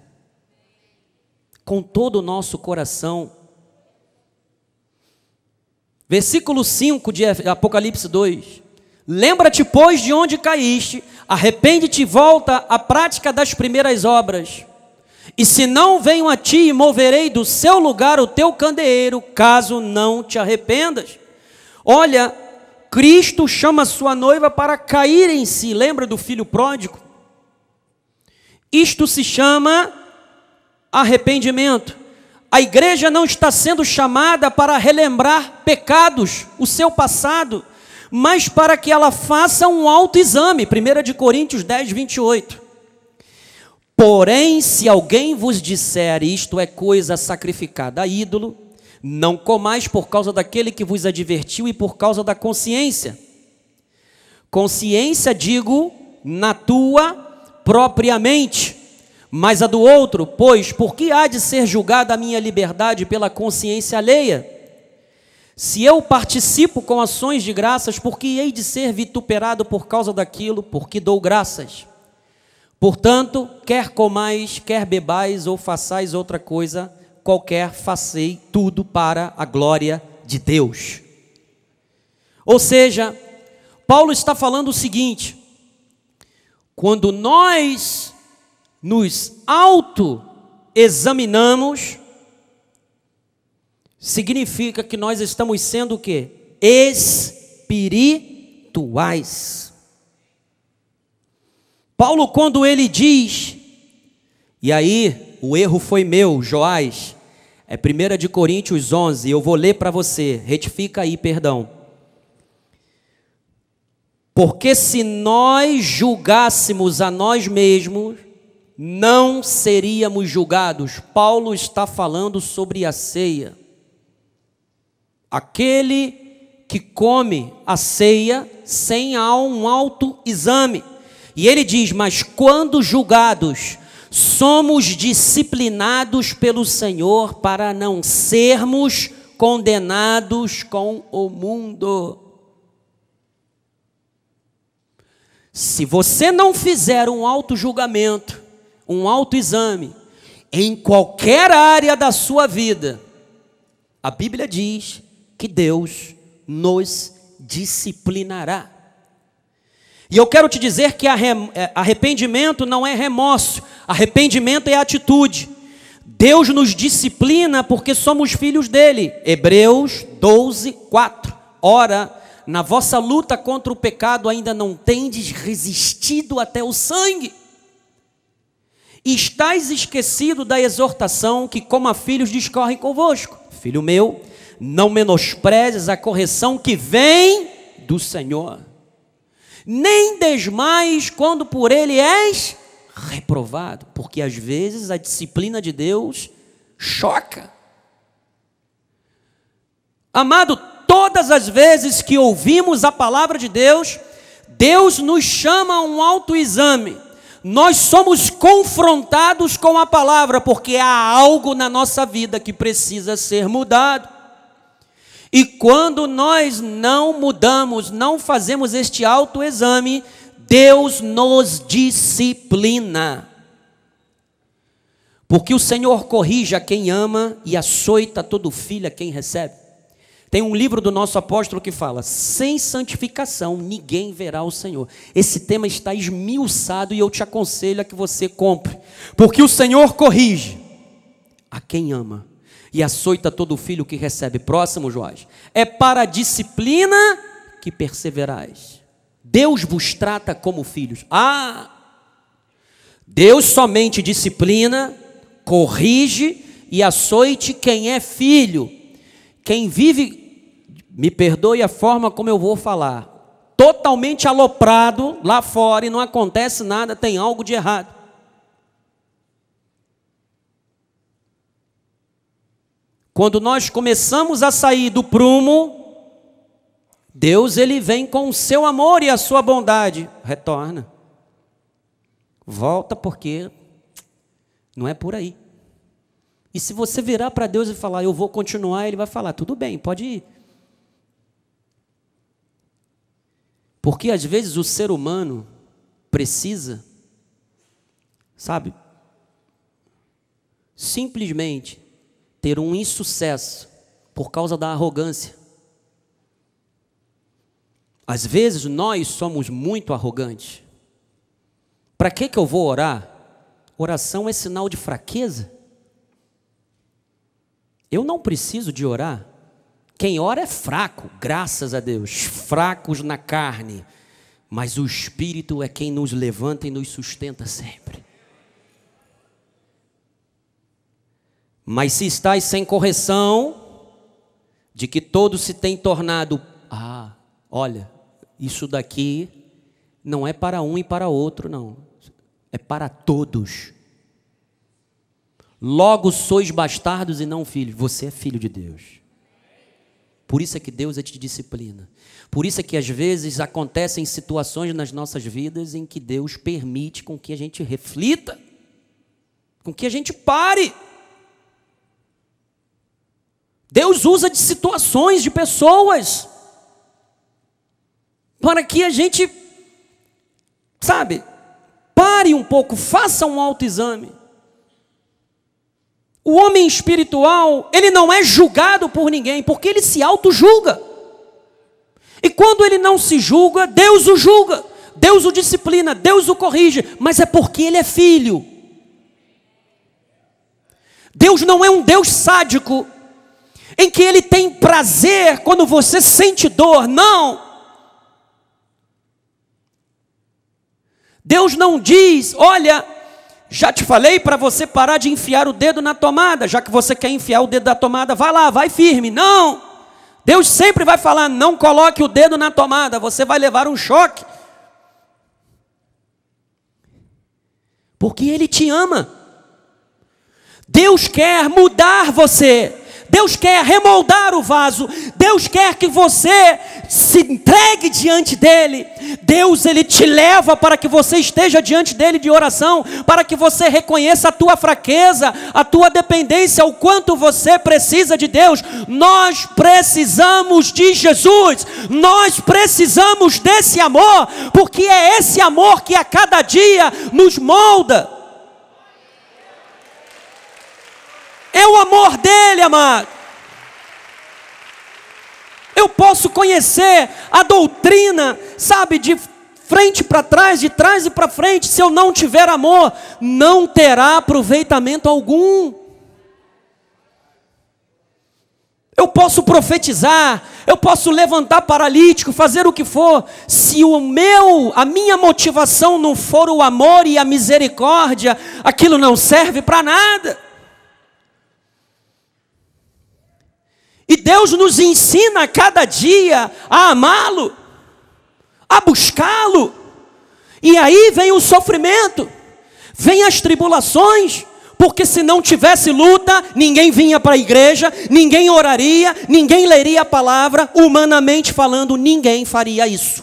com todo o nosso coração. Versículo 5 de Apocalipse 2. Lembra-te, pois, de onde caíste, arrepende-te e volta à prática das primeiras obras. E se não venho a ti, moverei do seu lugar o teu candeeiro, caso não te arrependas. Olha, Cristo chama a sua noiva para cair em si. Lembra do filho pródigo? Isto se chama arrependimento. A igreja não está sendo chamada para relembrar pecados, o seu passado, mas para que ela faça um autoexame. 1 Coríntios 10, 28. Porém, se alguém vos disser isto é coisa sacrificada a ídolo, não comais por causa daquele que vos advertiu e por causa da consciência. Consciência, digo, na tua propriamente, mas a do outro, pois, por que há de ser julgada a minha liberdade pela consciência alheia? Se eu participo com ações de graças, por que hei de ser vituperado por causa daquilo, por que dou graças? Portanto, quer comais, quer bebais ou façais outra coisa qualquer, fazei tudo para a glória de Deus. Ou seja, Paulo está falando o seguinte: quando nós nos autoexaminamos, significa que nós estamos sendo o quê? Espirituais. Paulo, quando ele diz, e aí o erro foi meu, Joás, é 1 Coríntios 11, eu vou ler para você, retifica aí, perdão. Porque se nós julgássemos a nós mesmos, não seríamos julgados. Paulo está falando sobre a ceia. Aquele que come a ceia sem um autoexame. E ele diz, mas quando julgados, somos disciplinados pelo Senhor para não sermos condenados com o mundo. Se você não fizer um auto-julgamento, um autoexame, em qualquer área da sua vida, a Bíblia diz que Deus nos disciplinará. E eu quero te dizer que arrependimento não é remorso, arrependimento é atitude. Deus nos disciplina porque somos filhos dele. Hebreus 12, 4. Ora, na vossa luta contra o pecado ainda não tendes resistido até o sangue. E estáis esquecido da exortação que como a filhos discorre convosco. Filho meu, não menosprezes a correção que vem do Senhor. Nem desmaies quando por ele és reprovado. Porque às vezes a disciplina de Deus choca. Amado, todas as vezes que ouvimos a palavra de Deus, Deus nos chama a um autoexame. Nós somos confrontados com a palavra, porque há algo na nossa vida que precisa ser mudado. E quando nós não mudamos, não fazemos este autoexame, Deus nos disciplina. Porque o Senhor corrige a quem ama e açoita todo filho a quem recebe. Tem um livro do nosso apóstolo que fala, sem santificação ninguém verá o Senhor. Esse tema está esmiuçado e eu te aconselho a que você compre. Porque o Senhor corrige a quem ama e açoita todo filho que recebe. Próximo, Jorge. É para a disciplina que perseverais. Deus vos trata como filhos. Deus somente disciplina, corrige e açoite quem é filho. Quem vive, me perdoe a forma como eu vou falar, totalmente aloprado lá fora e não acontece nada, tem algo de errado. Quando nós começamos a sair do prumo, Deus ele vem com o seu amor e a sua bondade. Retorna. Volta porque não é por aí. E se você virar para Deus e falar, eu vou continuar, Ele vai falar, tudo bem, pode ir. Porque às vezes o ser humano precisa, sabe, simplesmente ter um insucesso por causa da arrogância. Às vezes nós somos muito arrogantes. Para que eu vou orar? Oração é sinal de fraqueza. Eu não preciso de orar. Quem ora é fraco, graças a Deus. Fracos na carne. Mas o Espírito é quem nos levanta e nos sustenta sempre. Mas se estáis sem correção, de que todos se têm tornado... olha, isso daqui não é para um e para outro, não. É para todos. Logo sois bastardos e não filhos. Você é filho de Deus. Por isso é que Deus te disciplina. Por isso é que às vezes acontecem situações nas nossas vidas em que Deus permite com que a gente reflita, com que a gente pare. Deus usa de situações, de pessoas, para que a gente, sabe, pare um pouco, faça um autoexame. O homem espiritual, ele não é julgado por ninguém, porque ele se auto-julga. E quando ele não se julga, Deus o julga, Deus o disciplina, Deus o corrige, mas é porque ele é filho. Deus não é um Deus sádico, em que ele tem prazer quando você sente dor, não. Deus não diz, olha... Já te falei para você parar de enfiar o dedo na tomada. Já que você quer enfiar o dedo na tomada, vai lá, vai firme. Não! Deus sempre vai falar: não coloque o dedo na tomada, você vai levar um choque. Porque Ele te ama. Deus quer mudar você. Deus quer remoldar o vaso. Deus quer que você se entregue diante dEle. Deus, Ele te leva para que você esteja diante dEle de oração, para que você reconheça a tua fraqueza, a tua dependência, o quanto você precisa de Deus. Nós precisamos de Jesus. Nós precisamos desse amor, porque é esse amor que a cada dia nos molda. É o amor dele, amado. Eu posso conhecer a doutrina, sabe, de frente para trás, de trás e para frente. Se eu não tiver amor, não terá aproveitamento algum. Eu posso profetizar, eu posso levantar paralítico, fazer o que for. Se a minha motivação não for o amor e a misericórdia, aquilo não serve para nada. E Deus nos ensina a cada dia a amá-lo, a buscá-lo. E aí vem o sofrimento, vem as tribulações, porque se não tivesse luta, ninguém vinha para a igreja, ninguém oraria, ninguém leria a palavra, humanamente falando, ninguém faria isso.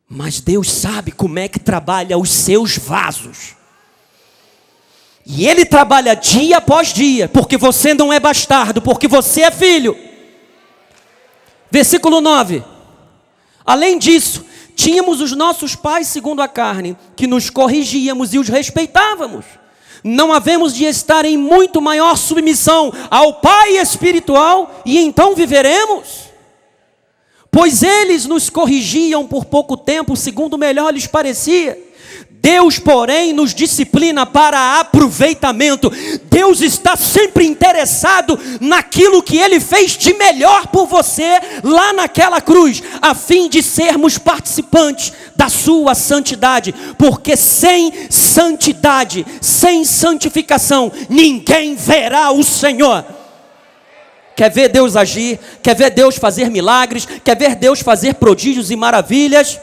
Mas Deus sabe como é que trabalha os seus vasos. E Ele trabalha dia após dia, porque você não é bastardo, porque você é filho. Versículo 9. Além disso, tínhamos os nossos pais segundo a carne, que nos corrigíamos e os respeitávamos. Não havemos de estar em muito maior submissão ao Pai espiritual, e então viveremos? Pois eles nos corrigiam por pouco tempo, segundo melhor lhes parecia. Deus, porém, nos disciplina para aproveitamento. Deus está sempre interessado naquilo que Ele fez de melhor por você lá naquela cruz, a fim de sermos participantes da sua santidade, porque sem santidade, sem santificação, ninguém verá o Senhor. Quer ver Deus agir? Quer ver Deus fazer milagres? Quer ver Deus fazer prodígios e maravilhas?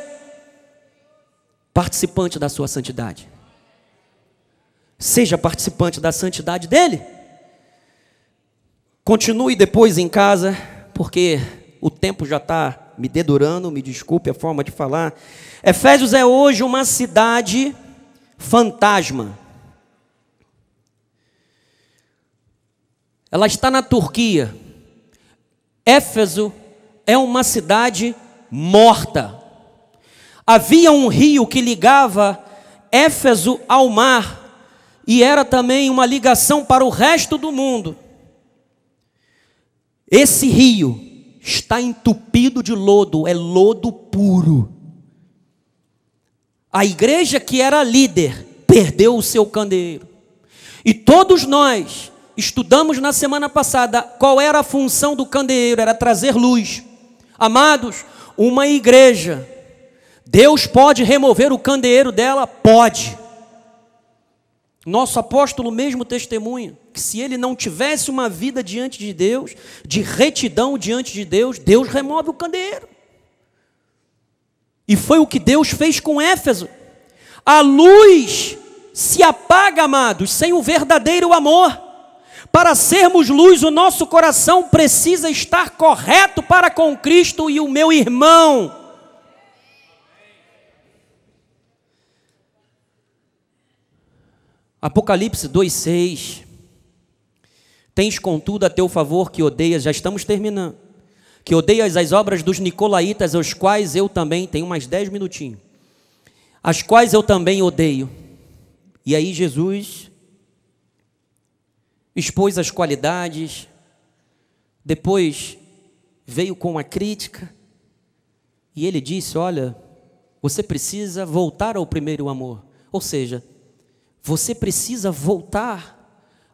Participante da sua santidade. Seja participante da santidade dele. Continue depois em casa, porque o tempo já está me dedurando, me desculpe a forma de falar. Efésios é hoje uma cidade fantasma. Ela está na Turquia. Éfeso é uma cidade morta. Havia um rio que ligava Éfeso ao mar, e era também uma ligação para o resto do mundo. Esse rio está entupido de lodo, é lodo puro. A igreja que era líder perdeu o seu candeeiro. E todos nós estudamos na semana passada qual era a função do candeeiro, era trazer luz. Amados, uma igreja, Deus pode remover o candeeiro dela? Pode. Nosso apóstolo mesmo testemunha que se ele não tivesse uma vida diante de Deus, de retidão diante de Deus, Deus remove o candeeiro. E foi o que Deus fez com Éfeso. A luz se apaga, amados, sem o verdadeiro amor. Para sermos luz, o nosso coração precisa estar correto para com Cristo e o meu irmão. Apocalipse 2,6. Tens contudo a teu favor que odeias, já estamos terminando, que odeias as obras dos nicolaítas, aos quais eu também, tenho mais 10 minutinhos, as quais eu também odeio. E aí Jesus expôs as qualidades, depois veio com a crítica, e ele disse, olha, você precisa voltar ao primeiro amor, ou seja, você precisa voltar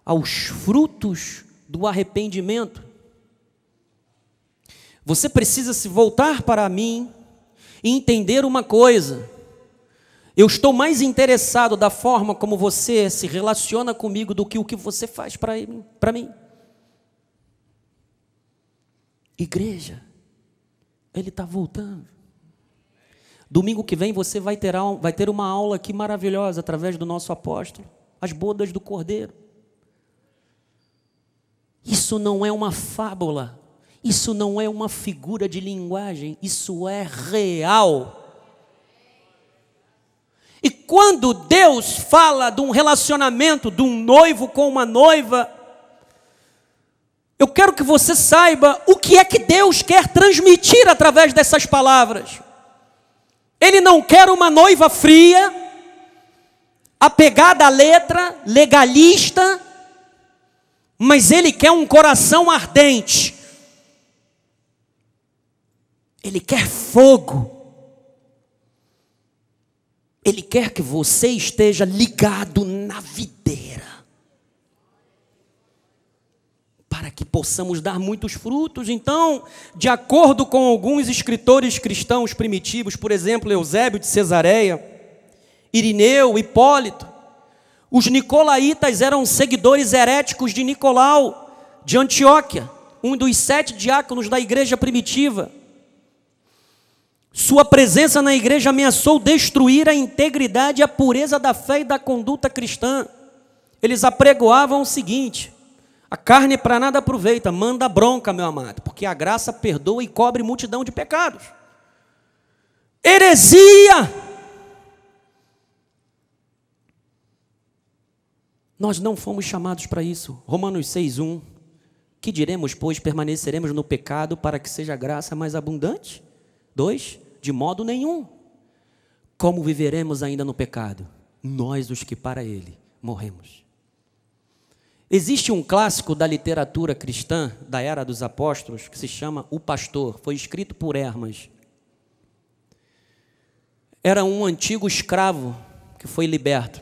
aos frutos do arrependimento. Você precisa se voltar para mim e entender uma coisa. Eu estou mais interessado da forma como você se relaciona comigo do que o que você faz para mim. Igreja, Ele está voltando. Domingo que vem você vai ter uma aula aqui maravilhosa através do nosso apóstolo, as bodas do Cordeiro. Isso não é uma fábula, isso não é uma figura de linguagem, isso é real. E quando Deus fala de um relacionamento de um noivo com uma noiva, eu quero que você saiba o que é que Deus quer transmitir através dessas palavras. Ele não quer uma noiva fria, apegada à letra, legalista, mas Ele quer um coração ardente. Ele quer fogo. Ele quer que você esteja ligado na videira, para que possamos dar muitos frutos. Então, de acordo com alguns escritores cristãos primitivos, por exemplo, Eusébio de Cesareia, Irineu, Hipólito, os nicolaítas eram seguidores heréticos de Nicolau, de Antioquia, um dos 7 diáconos da igreja primitiva. Sua presença na igreja ameaçou destruir a integridade e a pureza da fé e da conduta cristã. Eles apregoavam o seguinte: a carne para nada aproveita, manda bronca, meu amado, porque a graça perdoa e cobre multidão de pecados. Heresia! Nós não fomos chamados para isso. Romanos 6:1. Que diremos, pois, permaneceremos no pecado para que seja a graça mais abundante? 2. De modo nenhum. Como viveremos ainda no pecado? Nós, os que para ele morremos. Existe um clássico da literatura cristã, da era dos apóstolos, que se chama O Pastor. Foi escrito por Hermas. Era um antigo escravo que foi liberto.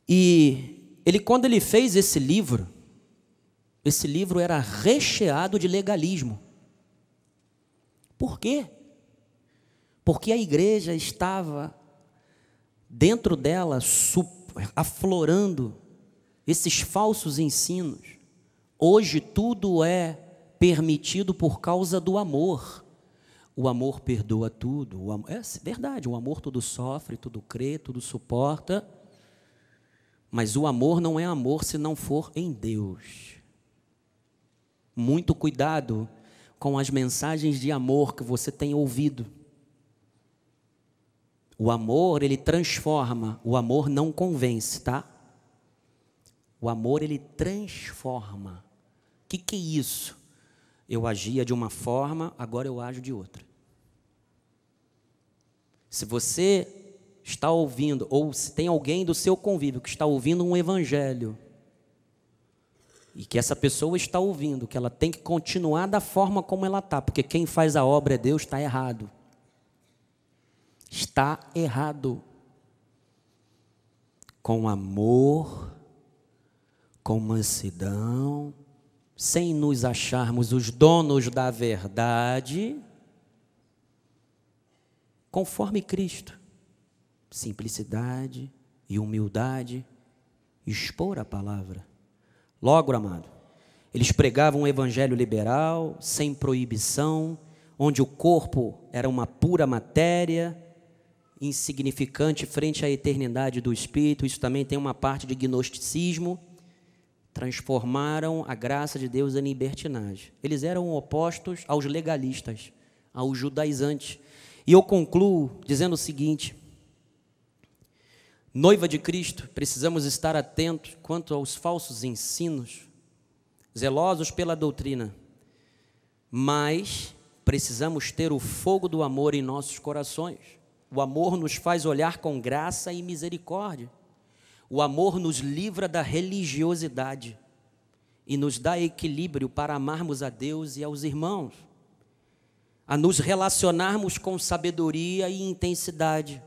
E quando ele fez esse livro era recheado de legalismo. Por quê? Porque a igreja estava dentro dela aflorando esses falsos ensinos. Hoje tudo é permitido por causa do amor. O amor perdoa tudo. É verdade, o amor tudo sofre, tudo crê, tudo suporta. Mas o amor não é amor se não for em Deus. Muito cuidado com as mensagens de amor que você tem ouvido. O amor, ele transforma. O amor não convence, tá? O amor, ele transforma. O que é isso? Eu agia de uma forma, agora eu ajo de outra. Se você está ouvindo, ou se tem alguém do seu convívio que está ouvindo um evangelho, e que essa pessoa está ouvindo, que ela tem que continuar da forma como ela está, porque quem faz a obra é Deus, está errado. Está errado. Com amor, com mansidão, sem nos acharmos os donos da verdade, conforme Cristo. Simplicidade e humildade, expor a palavra. Logo, amado, eles pregavam um evangelho liberal, sem proibição, onde o corpo era uma pura matéria, insignificante frente à eternidade do Espírito. Isso também tem uma parte de gnosticismo. Transformaram a graça de Deus em libertinagem. Eles eram opostos aos legalistas, aos judaizantes. E eu concluo dizendo o seguinte: noiva de Cristo, precisamos estar atentos quanto aos falsos ensinos, zelosos pela doutrina, mas precisamos ter o fogo do amor em nossos corações. O amor nos faz olhar com graça e misericórdia. O amor nos livra da religiosidade e nos dá equilíbrio para amarmos a Deus e aos irmãos, a nos relacionarmos com sabedoria e intensidade.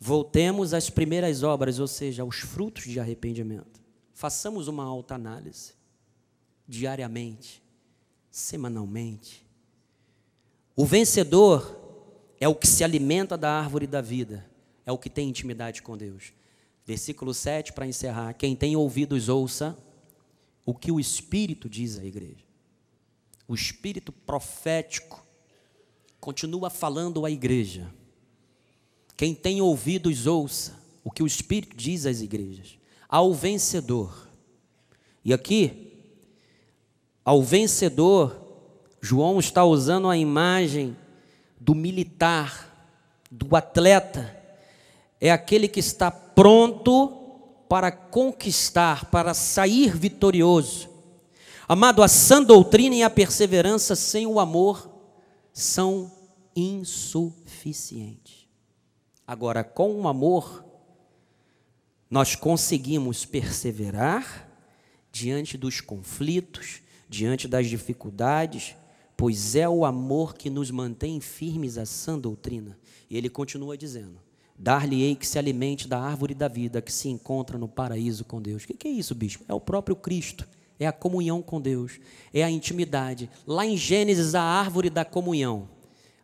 Voltemos às primeiras obras, ou seja, aos frutos de arrependimento. Façamos uma autoanálise, diariamente, semanalmente. O vencedor é o que se alimenta da árvore da vida, é o que tem intimidade com Deus. Versículo 7, para encerrar: quem tem ouvidos ouça o que o Espírito diz à igreja. O Espírito profético continua falando à igreja. Quem tem ouvidos, ouça o que o Espírito diz às igrejas. Ao vencedor. E aqui, ao vencedor, João está usando a imagem do militar, do atleta. É aquele que está pronto para conquistar, para sair vitorioso. Amado, a sã doutrina e a perseverança sem o amor são insuficientes. Agora, com o amor, nós conseguimos perseverar diante dos conflitos, diante das dificuldades, pois é o amor que nos mantém firmes à sã doutrina. E ele continua dizendo: dar-lhe-ei que se alimente da árvore da vida que se encontra no paraíso com Deus. O que é isso, bispo? É o próprio Cristo, é a comunhão com Deus, é a intimidade. Lá em Gênesis, a árvore da comunhão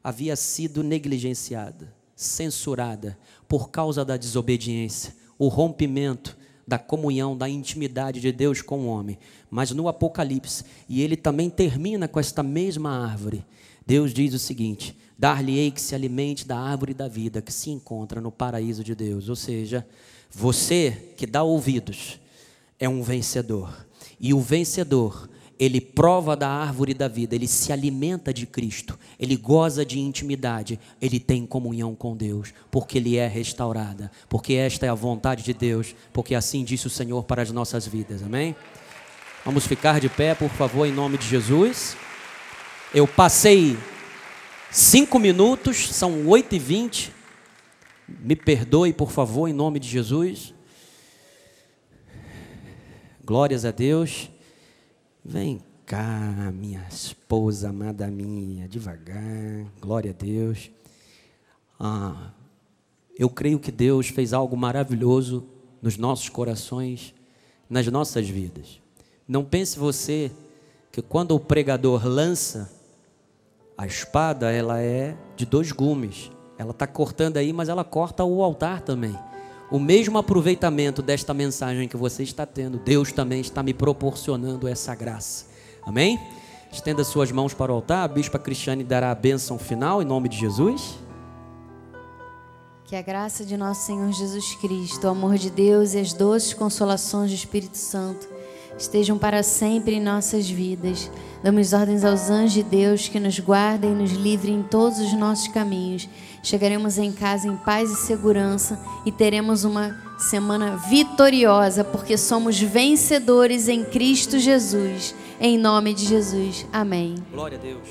havia sido negligenciada, censurada, por causa da desobediência, o rompimento da comunhão, da intimidade de Deus com o homem. Mas no Apocalipse, e ele também termina com esta mesma árvore, Deus diz o seguinte: dar-lhe-ei que se alimente da árvore da vida que se encontra no paraíso de Deus. Ou seja, você que dá ouvidos é um vencedor. E o vencedor, ele prova da árvore da vida, ele se alimenta de Cristo, ele goza de intimidade, ele tem comunhão com Deus, porque ele é restaurada, porque esta é a vontade de Deus, porque assim disse o Senhor para as nossas vidas, amém? Vamos ficar de pé, por favor, em nome de Jesus. Eu passei 5 minutos, são 8h20, me perdoe, por favor, em nome de Jesus. Glórias a Deus. Vem cá, minha esposa amada minha, devagar, glória a Deus. Eu creio que Deus fez algo maravilhoso nos nossos corações, nas nossas vidas. Não pense você que quando o pregador lança a espada, ela é de 2 gumes. Ela está cortando aí, mas ela corta o altar também. O mesmo aproveitamento desta mensagem que você está tendo, Deus também está me proporcionando essa graça. Amém? Estenda suas mãos para o altar. A bispa Cristiane dará a bênção final em nome de Jesus. Que a graça de nosso Senhor Jesus Cristo, o amor de Deus e as doces consolações do Espírito Santo estejam para sempre em nossas vidas. Damos ordens aos anjos de Deus que nos guardem e nos livrem em todos os nossos caminhos. Chegaremos em casa em paz e segurança e teremos uma semana vitoriosa, porque somos vencedores em Cristo Jesus. Em nome de Jesus. Amém. Glória a Deus.